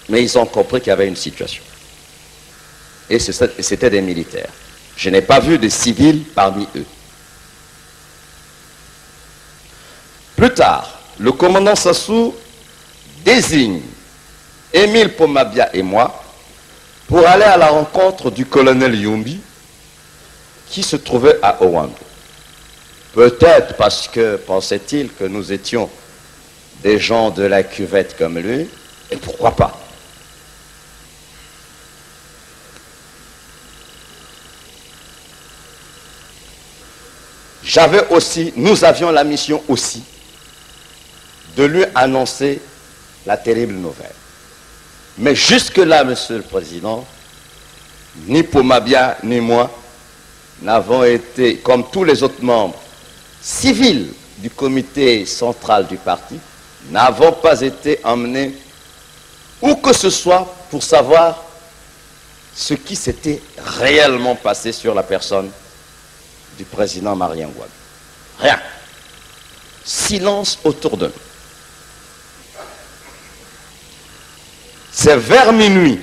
[SPEAKER 4] Mais ils ont compris qu'il y avait une situation. Et c'était des militaires. Je n'ai pas vu de civils parmi eux. Plus tard, le commandant Sassou désigne Émile Pomabia et moi pour aller à la rencontre du colonel Yumbi qui se trouvait à Owambe. Peut-être parce que pensait-il que nous étions des gens de la cuvette comme lui, et pourquoi pas. Nous avions la mission aussi de lui annoncer la terrible nouvelle. Mais jusque-là, Monsieur le Président, ni Pomabia ni moi n'avons été, comme tous les autres membres civils du comité central du parti, n'avons pas été emmenés où que ce soit pour savoir ce qui s'était réellement passé sur la personne du président Marien Ngouabi. Rien. Silence autour de nous. C'est vers minuit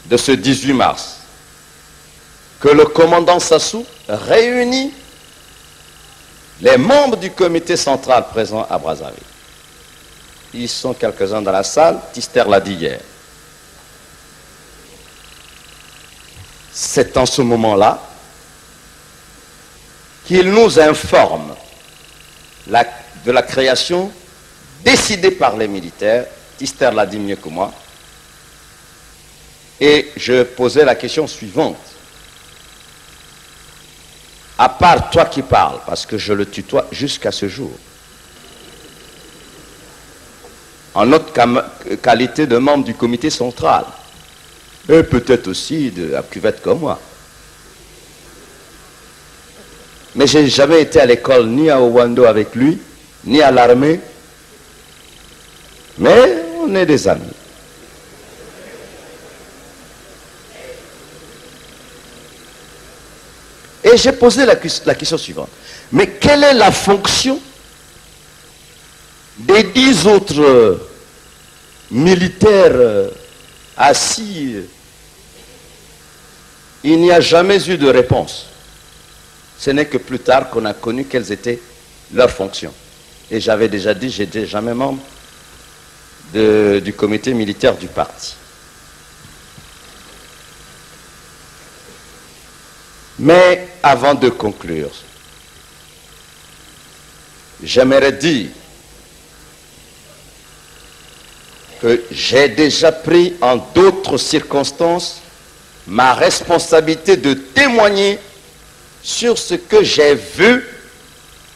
[SPEAKER 4] de ce 18 mars que le commandant Sassou réunit les membres du comité central présents à Brazzaville. Ils sont quelques-uns dans la salle, Tister l'a dit hier. C'est en ce moment-là qu'il nous informe de la création décidée par les militaires. Tister l'a dit mieux que moi. Et je posais la question suivante. À part toi qui parles, parce que je le tutoie jusqu'à ce jour, en notre qualité de membre du comité central, et peut-être aussi de la cuvette comme moi. Mais je n'ai jamais été à l'école, ni à Owando avec lui, ni à l'armée, mais on est des amis. Et j'ai posé la question suivante. Mais quelle est la fonction des 10 autres militaires assis? Il n'y a jamais eu de réponse. Ce n'est que plus tard qu'on a connu quelles étaient leurs fonctions. Et j'avais déjà dit, j'étais jamais membre du comité militaire du parti. Mais avant de conclure, j'aimerais dire que j'ai déjà pris en d'autres circonstances ma responsabilité de témoigner sur ce que j'ai vu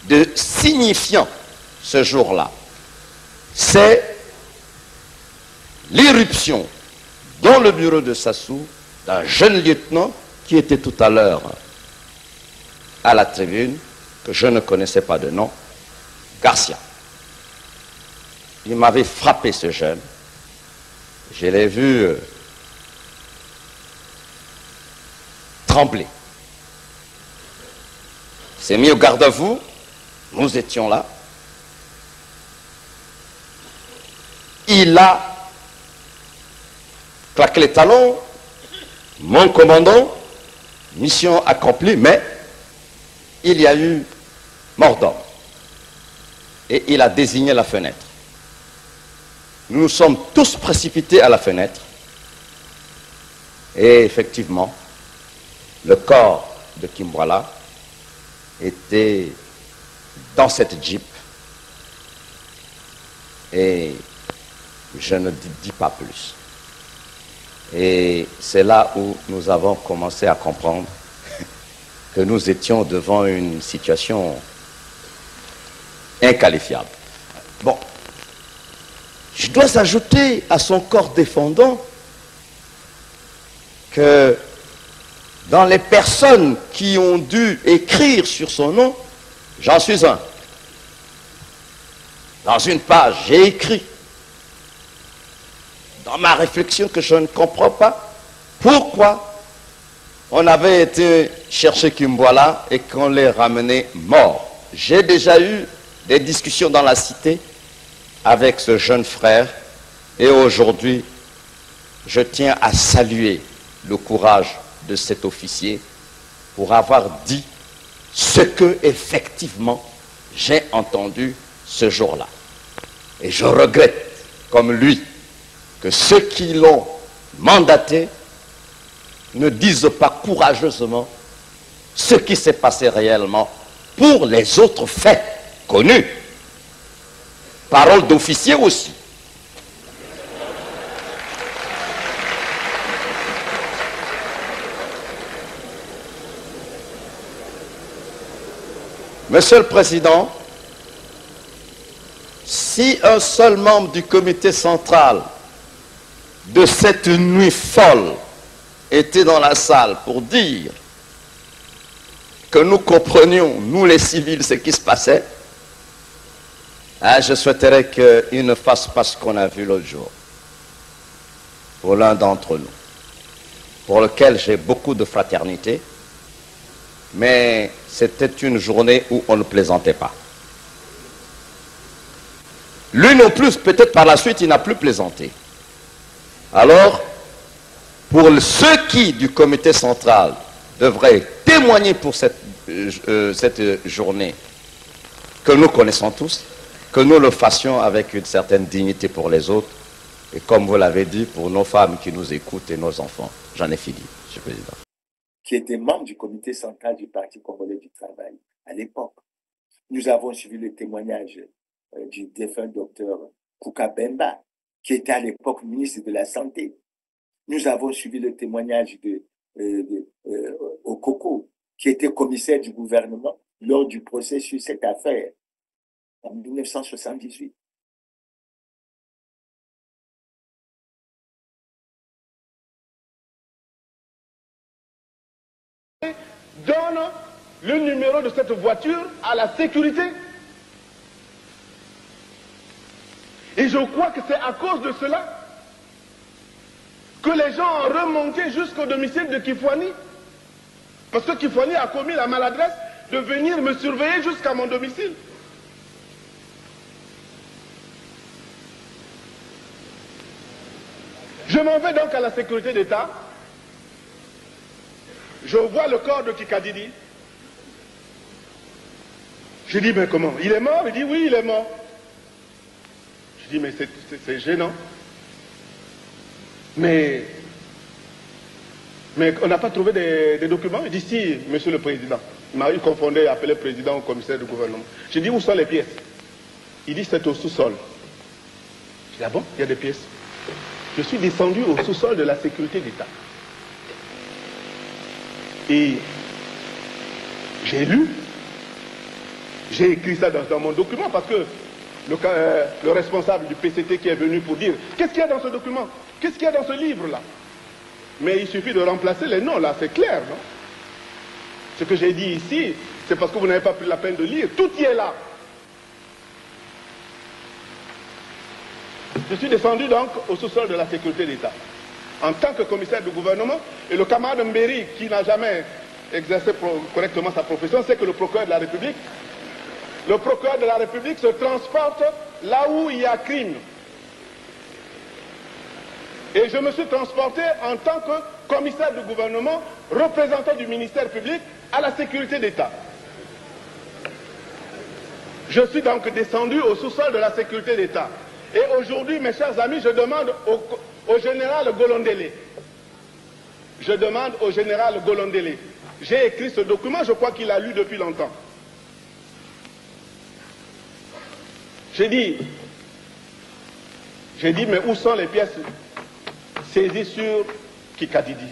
[SPEAKER 4] de signifiant ce jour-là. C'est l'irruption dans le bureau de Sassou d'un jeune lieutenant qui était tout à l'heure à la tribune, que je ne connaissais pas de nom, Garcia. Il m'avait frappé, ce jeune. Je l'ai vu trembler. Il s'est mis au garde à vous, nous étions là. Il a claqué les talons, mon commandant, mission accomplie, mais il y a eu mort d'homme. Et il a désigné la fenêtre. Nous nous sommes tous précipités à la fenêtre. Et effectivement, le corps de Kimbwala était dans cette Jeep. Et je ne dis pas plus. Et c'est là où nous avons commencé à comprendre que nous étions devant une situation inqualifiable. Bon, je dois ajouter à son corps défendant que dans les personnes qui ont dû écrire sur son nom, j'en suis un. Dans une page, j'ai écrit dans ma réflexion que je ne comprends pas pourquoi on avait été chercher Kimbwala et qu'on l'ait ramené mort. J'ai déjà eu des discussions dans la cité avec ce jeune frère et aujourd'hui je tiens à saluer le courage de cet officier pour avoir dit ce que effectivement j'ai entendu ce jour-là. Et je regrette, comme lui, que ceux qui l'ont mandaté ne disent pas courageusement ce qui s'est passé réellement pour les autres faits connus. Parole d'officier aussi. Monsieur le Président, si un seul membre du comité central de cette nuit folle était dans la salle pour dire que nous comprenions, nous les civils, ce qui se passait, je souhaiterais qu'il ne fasse pas ce qu'on a vu l'autre jour pour l'un d'entre nous, pour lequel j'ai beaucoup de fraternité, mais c'était une journée où on ne plaisantait pas. Lui non plus, peut-être par la suite, il n'a plus plaisanté. Alors, pour ceux qui, du comité central, devraient témoigner pour cette journée que nous connaissons tous, que nous le fassions avec une certaine dignité pour les autres, et comme vous l'avez dit, pour nos femmes qui nous écoutent et nos enfants. J'en ai fini, Monsieur le Président.
[SPEAKER 2] Qui était membre du comité central du Parti congolais du travail à l'époque. Nous avons suivi le témoignage du défunt docteur Kouka Bemba, qui était à l'époque ministre de la Santé. Nous avons suivi le témoignage de Okoko, qui était commissaire du gouvernement lors du procès sur cette affaire en 1978.
[SPEAKER 5] Donne le numéro de cette voiture à la sécurité. Et je crois que c'est à cause de cela que les gens ont remonté jusqu'au domicile de Kifwani. Parce que Kifwani a commis la maladresse de venir me surveiller jusqu'à mon domicile. Je m'en vais donc à la sécurité d'État. Je vois le corps de Kikadidi. Je dis, mais comment? Il est mort? Il dit, oui, il est mort. Je dis, mais c'est gênant. Mais on n'a pas trouvé des documents? Il dit, si, monsieur le président. Il m'a eu confondu et appelé président ou commissaire du gouvernement. Je dis, où sont les pièces? Il dit, c'est au sous-sol. Je dis, ah bon, il y a des pièces. Je suis descendu au sous-sol de la sécurité d'État. Et j'ai lu, j'ai écrit ça dans mon document parce que le responsable du PCT qui est venu pour dire qu'est-ce qu'il y a dans ce document, qu'est-ce qu'il y a dans ce livre-là. Mais il suffit de remplacer les noms, là, c'est clair, non? Ce que j'ai dit ici, c'est parce que vous n'avez pas pris la peine de lire, tout y est là. Je suis descendu donc au sous-sol de la sécurité d'État en tant que commissaire du gouvernement, et le camarade Mbéry, qui n'a jamais exercé correctement sa profession, c'est que le procureur de la République se transporte là où il y a crime. Et je me suis transporté en tant que commissaire du gouvernement, représentant du ministère public à la sécurité d'État. Je suis donc descendu au sous-sol de la sécurité d'État. Et aujourd'hui, mes chers amis, je demande au général Golondele. Je demande au général Golondele. J'ai écrit ce document, je crois qu'il a lu depuis longtemps. J'ai dit, mais où sont les pièces saisies sur Kikadidi?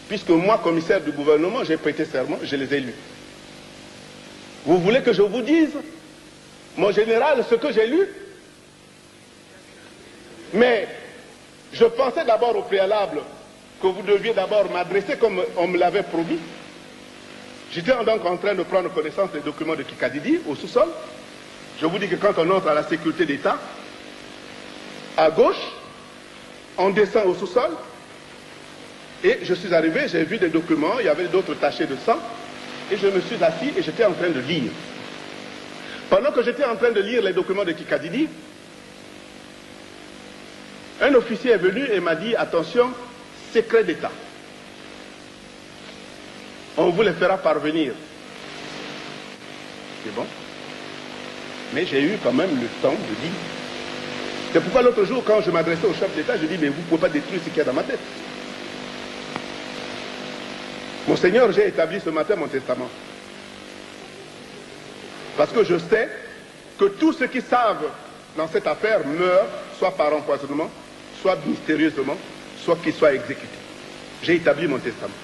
[SPEAKER 5] Puisque moi, commissaire du gouvernement, j'ai prêté serment, je les ai lus. Vous voulez que je vous dise, mon général, ce que j'ai lu? Mais je pensais d'abord au préalable que vous deviez d'abord m'adresser comme on me l'avait promis. J'étais donc en train de prendre connaissance des documents de Kikadidi au sous-sol. Je vous dis que quand on entre à la sécurité d'État, à gauche, on descend au sous-sol, et je suis arrivé, j'ai vu des documents, il y avait d'autres tachés de sang, et je me suis assis et j'étais en train de lire. Pendant que j'étais en train de lire les documents de Kikadidi, un officier est venu et m'a dit, attention, secret d'État. On vous les fera parvenir. C'est bon. Mais j'ai eu quand même le temps de dire. C'est pourquoi l'autre jour, quand je m'adressais au chef d'État, je dis, mais vous ne pouvez pas détruire ce qu'il y a dans ma tête. Monseigneur, j'ai établi ce matin mon testament. Parce que je sais que tous ceux qui savent dans cette affaire meurent, soit par empoisonnement, soit mystérieusement, soit qu'ils soient exécutés. J'ai établi mon testament.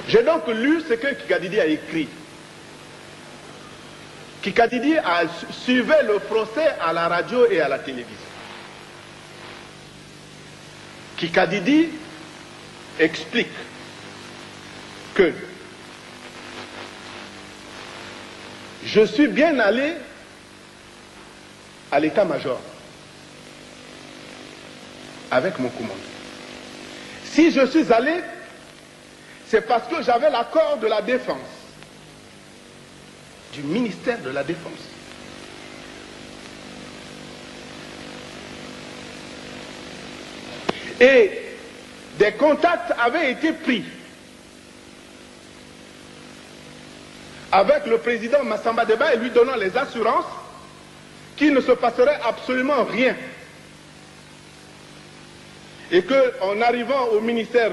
[SPEAKER 5] J'ai donc lu ce que Kikadidi a écrit. Kikadidi suivait le procès à la radio et à la télévision. Kikadidi explique que je suis bien allé à l'état-major avec mon commandant. Si je suis allé, c'est parce que j'avais l'accord de la défense, du ministère de la Défense. Et des contacts avaient été pris avec le président Massamba Deba et lui donnant les assurances qu'il ne se passerait absolument rien. Et qu'en arrivant au ministère,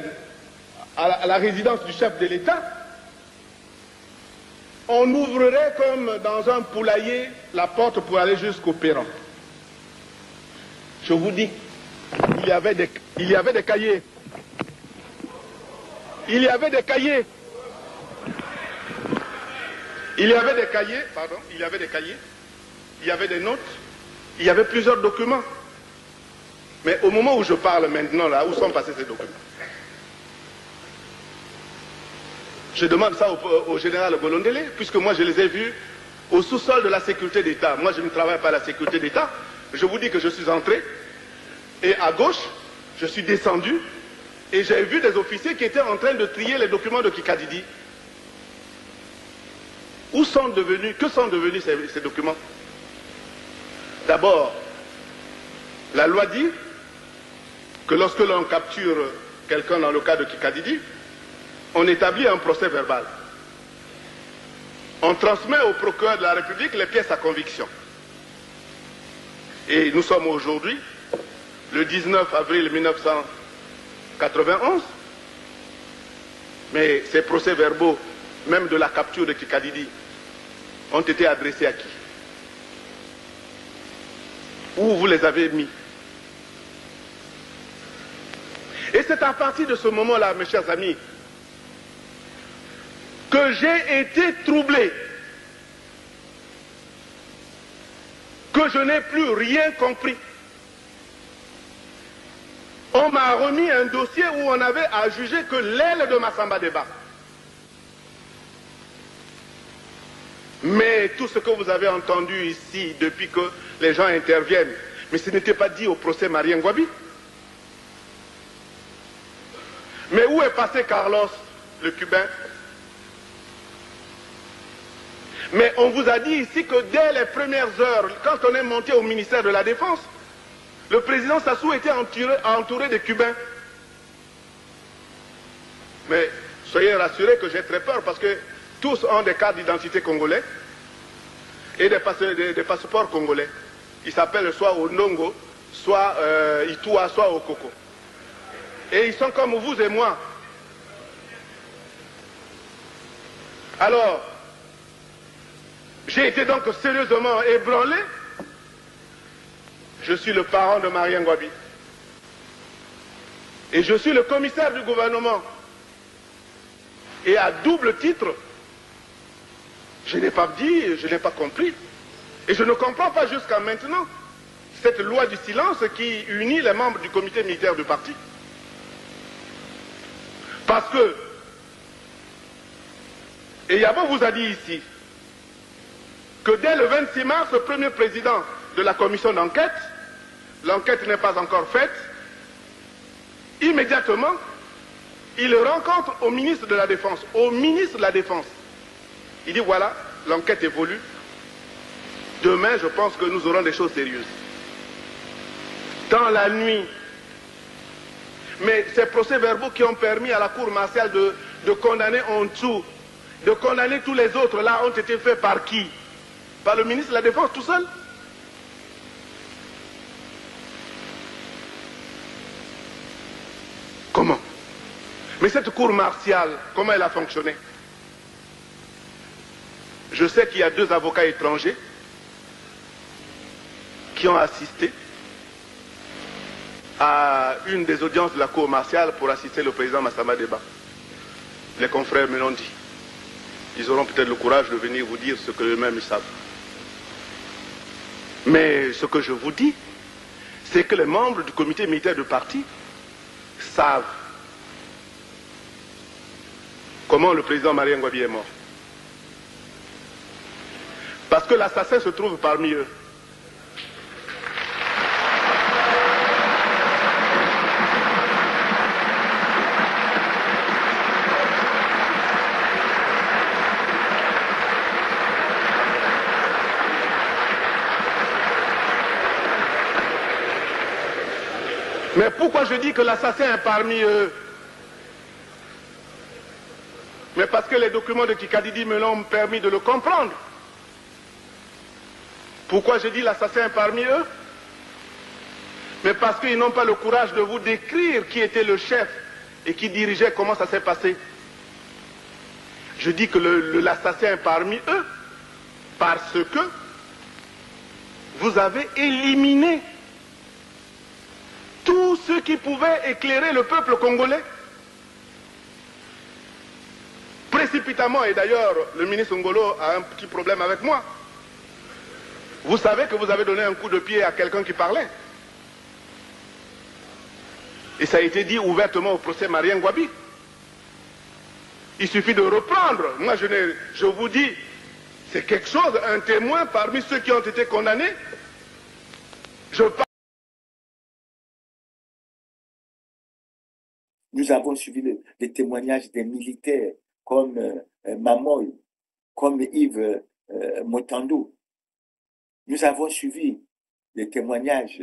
[SPEAKER 5] à la résidence du chef de l'État, on ouvrirait comme dans un poulailler la porte pour aller jusqu'au perron. Je vous dis, il y avait des cahiers. Il y avait des cahiers. Il y avait des cahiers, pardon, il y avait des cahiers, il y avait des notes, il y avait plusieurs documents. Mais au moment où je parle maintenant, là, où sont passés ces documents? Je demande ça au général Bolondele, puisque moi je les ai vus au sous-sol de la sécurité d'État. Moi je ne travaille pas à la sécurité d'État. Je vous dis que je suis entré, et à gauche, je suis descendu, et j'ai vu des officiers qui étaient en train de trier les documents de Kikadidi. Que sont devenus ces documents? D'abord, la loi dit que lorsque l'on capture quelqu'un dans le cas de Kikadidi, on établit un procès verbal. On transmet au procureur de la République les pièces à conviction. Et nous sommes aujourd'hui, le 19 avril 1991, mais ces procès-verbaux, même de la capture de Kikadidi, ont été adressés à qui? Où vous les avez mis? Et c'est à partir de ce moment-là, mes chers amis, que j'ai été troublé, que je n'ai plus rien compris. On m'a remis un dossier où on avait à juger que l'aile de Massamba Deba. Mais tout ce que vous avez entendu ici depuis que les gens interviennent, mais ce n'était pas dit au procès Marien Ngouabi. Mais où est passé Carlos, le Cubain? Mais on vous a dit ici que dès les premières heures, quand on est monté au ministère de la Défense, le président Sassou était entouré de Cubains. Mais soyez rassurés que j'ai très peur parce que tous ont des cartes d'identité congolais et des passeports congolais. Ils s'appellent soit Ondongo, soit Itua, soit Okoko. Et ils sont comme vous et moi. Alors, j'ai été donc sérieusement ébranlé. Je suis le parent de Marien Ngouabi. Et je suis le commissaire du gouvernement. Et à double titre, je n'ai pas dit, je n'ai pas compris. Et je ne comprends pas jusqu'à maintenant cette loi du silence qui unit les membres du comité militaire du parti. Parce que, et Yabo vous a dit ici, que dès le 26 mars, le premier président de la commission d'enquête, l'enquête n'est pas encore faite, immédiatement, il rencontre au ministre de la Défense, Il dit voilà, l'enquête évolue. Demain, je pense que nous aurons des choses sérieuses. Dans la nuit, mais ces procès-verbaux qui ont permis à la cour martiale de condamner en tout, de condamner tous les autres là ont été faits par qui? Par le ministre de la Défense tout seul? Comment? Mais cette cour martiale, comment elle a fonctionné? Je sais qu'il y a 2 avocats étrangers qui ont assisté à une des audiences de la cour martiale pour assister le président Massama Deba. Les confrères me l'ont dit. Ils auront peut-être le courage de venir vous dire ce que eux-mêmes ils savent. Mais ce que je vous dis, c'est que les membres du comité militaire de parti savent comment le président Marien Ngouabi est mort. Parce que l'assassin se trouve parmi eux. Mais pourquoi je dis que l'assassin est parmi eux? Mais parce que les documents de Kikadidi me l'ont permis de le comprendre. Pourquoi je dis l'assassin est parmi eux? Mais parce qu'ils n'ont pas le courage de vous décrire qui était le chef et qui dirigeait, comment ça s'est passé. Je dis que l'assassin est parmi eux parce que vous avez éliminé tout ce qui pouvait éclairer le peuple congolais. Précipitamment, et d'ailleurs le ministre Ngolo a un petit problème avec moi. Vous savez que vous avez donné un coup de pied à quelqu'un qui parlait. Et ça a été dit ouvertement au procès Marien Ngouabi. Il suffit de reprendre. Moi, je vous dis, c'est quelque chose, un témoin parmi ceux qui ont été condamnés.
[SPEAKER 2] Nous avons suivi les témoignages des militaires comme Mamoy, comme Yves Motando. Nous avons suivi les témoignages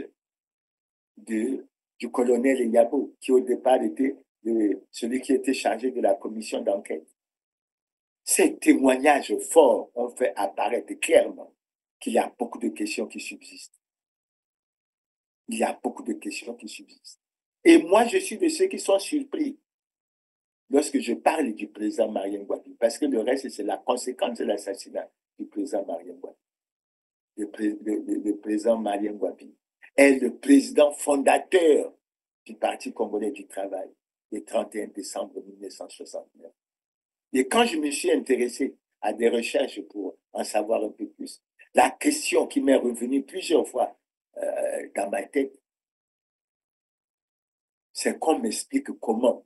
[SPEAKER 2] du colonel Yabo, qui au départ était celui qui était chargé de la commission d'enquête. Ces témoignages forts ont fait apparaître clairement qu'il y a beaucoup de questions qui subsistent. Il y a beaucoup de questions qui subsistent. Et moi, je suis de ceux qui sont surpris lorsque je parle du président Marien Ngouabi, parce que le reste, c'est la conséquence de l'assassinat du président Marien Ngouabi. Le président Marien Ngouabi est le président fondateur du Parti congolais du travail le 31 décembre 1969. Et quand je me suis intéressé à des recherches pour en savoir un peu plus, la question qui m'est revenue plusieurs fois dans ma tête, c'est qu'on m'explique comment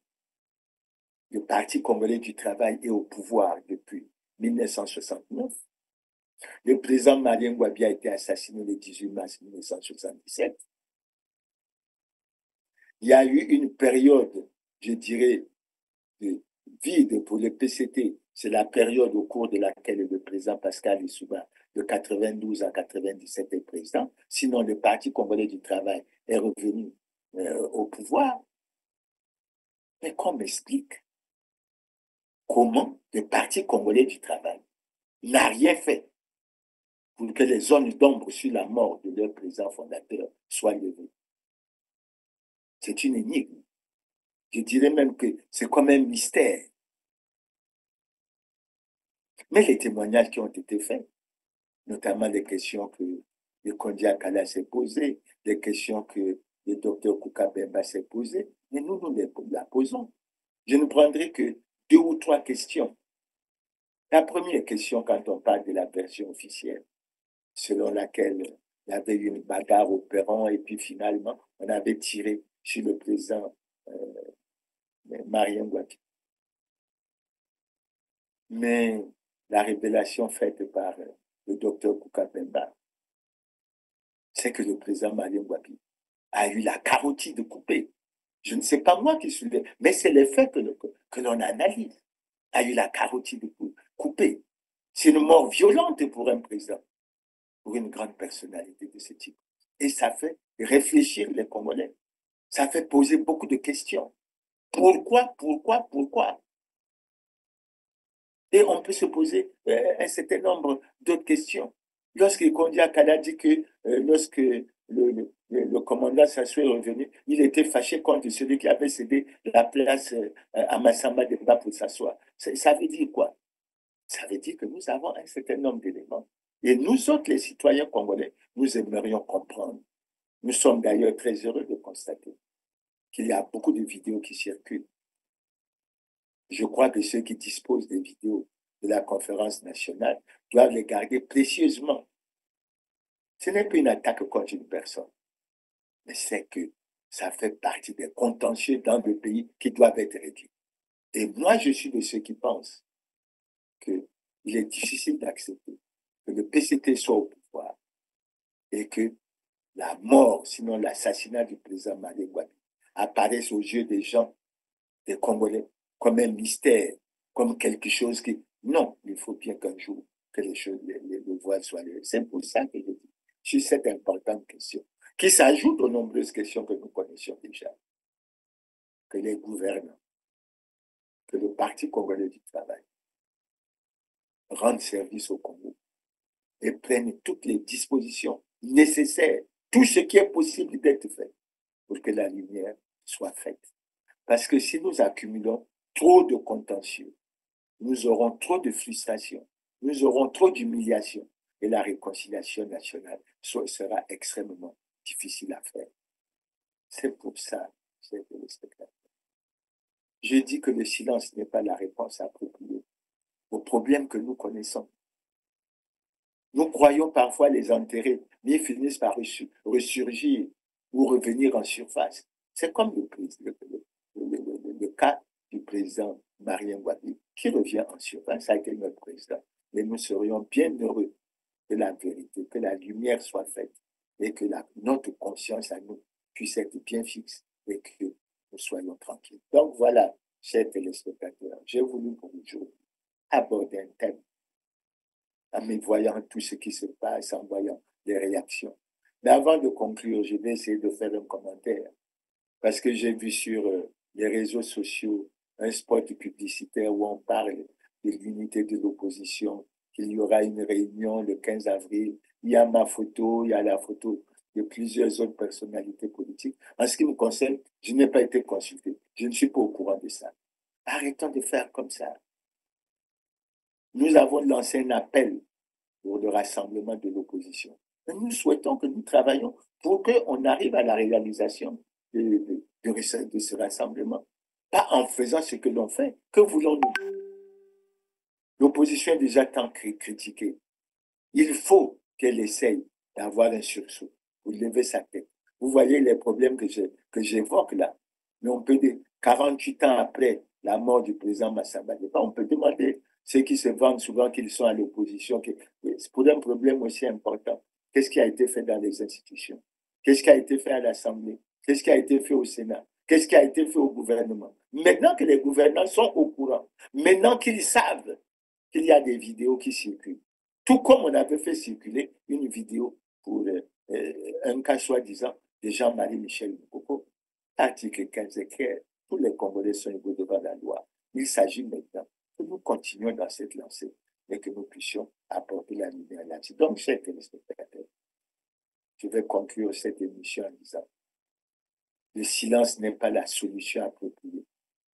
[SPEAKER 2] le Parti congolais du travail est au pouvoir depuis 1969. Le président Marien Ngouabi a été assassiné le 18 mars 1977. Il y a eu une période, je dirais, de vide pour le PCT. C'est la période au cours de laquelle le président Pascal Lissouba, de 92 à 97, est président. Sinon, le Parti congolais du travail est revenu au pouvoir. Mais qu'on m'explique comment le Parti congolais du travail n'a rien fait pour que les zones d'ombre sur la mort de leur président fondateur soient levées. C'est une énigme. Je dirais même que c'est comme un mystère. Mais les témoignages qui ont été faits, notamment les questions que le Kondia Kala s'est posées, les questions que le docteur Kouka Bemba s'est posées, mais nous la posons. Je ne prendrai que 2 ou 3 questions. La première question, quand on parle de la version officielle, selon laquelle il y avait eu une bagarre au perron et puis finalement, on avait tiré sur le président Marien Ngouabi. Mais la révélation faite par le docteur Kouka Bemba, c'est que le président Marien Ngouabi a eu la carotide coupée. Je ne sais pas moi qui suis là, mais c'est les faits que l'on analyse. A eu la carotide coupée. C'est une mort violente pour un président, pour une grande personnalité de ce type. Et ça fait réfléchir les Congolais. Ça fait poser beaucoup de questions. Pourquoi Et on peut se poser un certain nombre d'autres questions. Lorsque Kondiaka a dit que lorsque le commandant Sassou est revenu, il était fâché contre celui qui avait cédé la place à Massamba Demba pour s'asseoir. Ça veut dire quoi? Ça veut dire que nous avons un certain nombre d'éléments. Et nous autres, les citoyens congolais, nous aimerions comprendre. Nous sommes d'ailleurs très heureux de constater qu'il y a beaucoup de vidéos qui circulent. Je crois que ceux qui disposent des vidéos de la conférence nationale doivent les garder précieusement. Ce n'est pas une attaque contre une personne, mais c'est que ça fait partie des contentieux dans le pays qui doivent être réglés. Et moi, je suis de ceux qui pensent qu'il est difficile d'accepter que le PCT soit au pouvoir et que la mort, sinon l'assassinat du président Marien Ngouabi, apparaisse aux yeux des gens, des Congolais, comme un mystère, comme quelque chose qui... Non, il faut bien qu'un jour que les choses, les voiles soient levées. C'est pour ça que je dis, sur cette importante question, qui s'ajoute aux nombreuses questions que nous connaissions déjà, que les gouvernants, que le Parti congolais du travail rendent service au Congo et prennent toutes les dispositions nécessaires, tout ce qui est possible d'être fait pour que la lumière soit faite. Parce que si nous accumulons trop de contentieux, nous aurons trop de frustration, nous aurons trop d'humiliation et la réconciliation nationale sera extrêmement difficile à faire. C'est pour ça, chers téléspectateurs, je dis que le silence n'est pas la réponse appropriée aux problèmes que nous connaissons. Nous croyons parfois les enterrer, mais ils finissent par ressurgir ou revenir en surface. C'est comme le cas du président Marien Ngouabi, qui revient en surface, ça a été notre président. Et nous serions bien heureux que la vérité, que la lumière soit faite et que notre conscience à nous puisse être bien fixe et que nous soyons tranquilles. Donc voilà, chers téléspectateurs, j'ai voulu pour aujourd'hui aborder un thème en me voyant tout ce qui se passe, en voyant les réactions. Mais avant de conclure, je vais essayer de faire un commentaire parce que j'ai vu sur les réseaux sociaux un spot publicitaire où on parle de l'unité de l'opposition, qu'il y aura une réunion le 15 avril. Il y a ma photo, il y a la photo de plusieurs autres personnalités politiques. En ce qui me concerne, je n'ai pas été consulté. Je ne suis pas au courant de ça. Arrêtons de faire comme ça. Nous avons lancé un appel pour le rassemblement de l'opposition. Nous souhaitons que nous travaillions pour qu'on arrive à la réalisation de ce rassemblement. Pas en faisant ce que l'on fait. Que voulons-nous? L'opposition est déjà tant critiquée. Il faut qu'elle essaye d'avoir un sursaut pour lever sa tête. Vous voyez les problèmes que j'évoque là. Mais on peut dire, 48 ans après la mort du président Massamba Demba, on peut demander ceux qui se vendent souvent qu'ils sont à l'opposition. C'est pour un problème aussi important. Qu'est-ce qui a été fait dans les institutions? Qu'est-ce qui a été fait à l'Assemblée? Qu'est-ce qui a été fait au Sénat? Qu'est-ce qui a été fait au gouvernement? Maintenant que les gouvernants sont au courant, maintenant qu'ils savent qu'il y a des vidéos qui circulent, tout comme on avait fait circuler une vidéo pour un cas soi-disant de Jean-Marie Michel Moukoko, article 15 écrit, tous les Congolais sont égaux devant la loi. Il s'agit maintenant que nous continuions dans cette lancée et que nous puissions apporter la lumière là-dessus. Donc, chers téléspectateurs, je vais conclure cette émission en disant le silence n'est pas la solution appropriée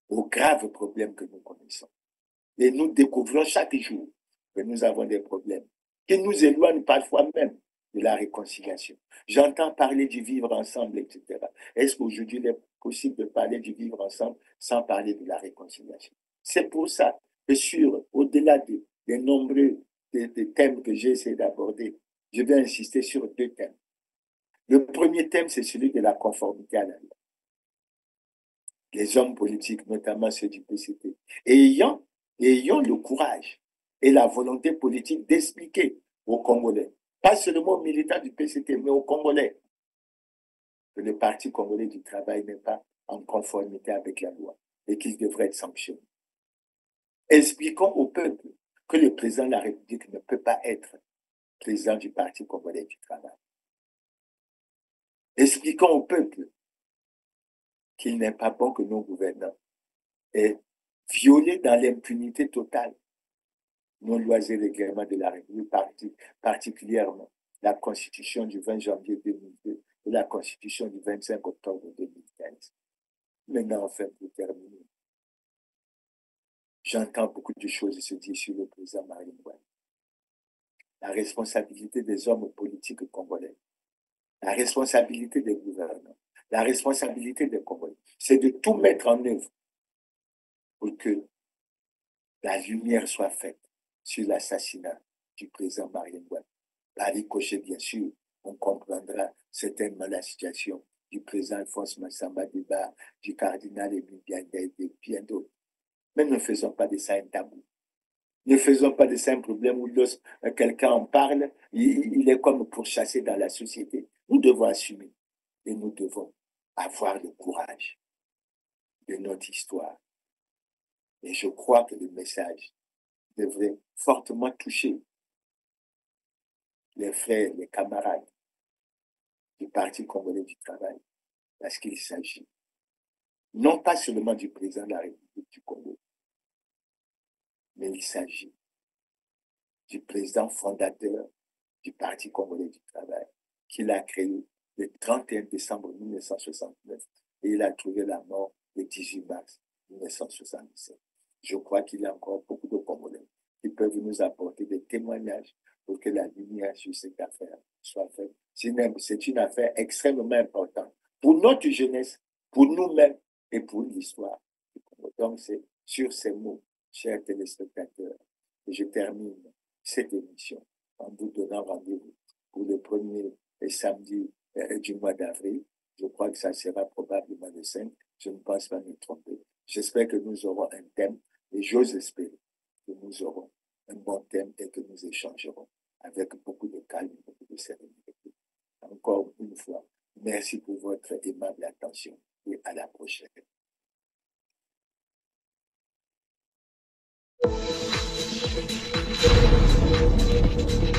[SPEAKER 2] aux graves problèmes que nous connaissons. Et nous découvrons chaque jour que nous avons des problèmes qui nous éloignent parfois même de la réconciliation. J'entends parler du vivre ensemble, etc. Est-ce qu'aujourd'hui, il est possible de parler du vivre ensemble sans parler de la réconciliation? C'est pour ça que au-delà des nombreux des thèmes que j'ai essayé d'aborder, je vais insister sur 2 thèmes. Le premier thème, c'est celui de la conformité à la loi. Les hommes politiques, notamment ceux du PCT, ayant le courage et la volonté politique d'expliquer aux Congolais, pas seulement aux militants du PCT, mais aux Congolais, que le Parti congolais du travail n'est pas en conformité avec la loi et qu'il devrait être sanctionné. Expliquons au peuple que le président de la République ne peut pas être président du Parti congolais du travail. Expliquons au peuple qu'il n'est pas bon que nos gouvernants aient violé dans l'impunité totale nos lois et règlements de la République, particulièrement la Constitution du 20 janvier 2002 et la Constitution du 25 octobre 2015. Maintenant, enfin, pour terminer, j'entends beaucoup de choses se dire sur le président Mariam Ouattara. La responsabilité des hommes politiques congolais, la responsabilité des gouvernants, la responsabilité des Congolais, c'est de tout mettre en œuvre pour que la lumière soit faite sur l'assassinat du président Mariam Ouattara. Par ricochet, bien sûr, on comprendra certainement la situation du président Alphonse Massamba Deba, du cardinal Émile Bianda et de bien d'autres. Mais ne faisons pas de ça un tabou. Ne faisons pas de ça un problème où lorsque quelqu'un en parle, il est comme pourchassé dans la société. Nous devons assumer et nous devons avoir le courage de notre histoire. Et je crois que le message devrait fortement toucher les frères, les camarades du Parti congolais du travail, parce qu'il s'agit non pas seulement du président de la République du Congo, mais il s'agit du président fondateur du Parti congolais du travail, qu'il a créé le 31 décembre 1969 et il a trouvé la mort le 18 mars 1977. Je crois qu'il y a encore beaucoup de Congolais qui peuvent nous apporter des témoignages pour que la lumière sur cette affaire soit faite. C'est une affaire extrêmement importante pour notre jeunesse, pour nous-mêmes et pour l'histoire. Donc c'est sur ces mots, chers téléspectateurs, que je termine cette émission en vous donnant rendez-vous pour le premier samedi du mois d'avril. Je crois que ça sera probablement le 5. Je ne pense pas me tromper. J'espère que nous aurons un thème et j'ose espérer que nous aurons un bon thème et que nous échangerons avec beaucoup de calme, beaucoup de sérénité. Encore une fois, merci pour votre aimable attention et à la prochaine.
[SPEAKER 6] Thank you.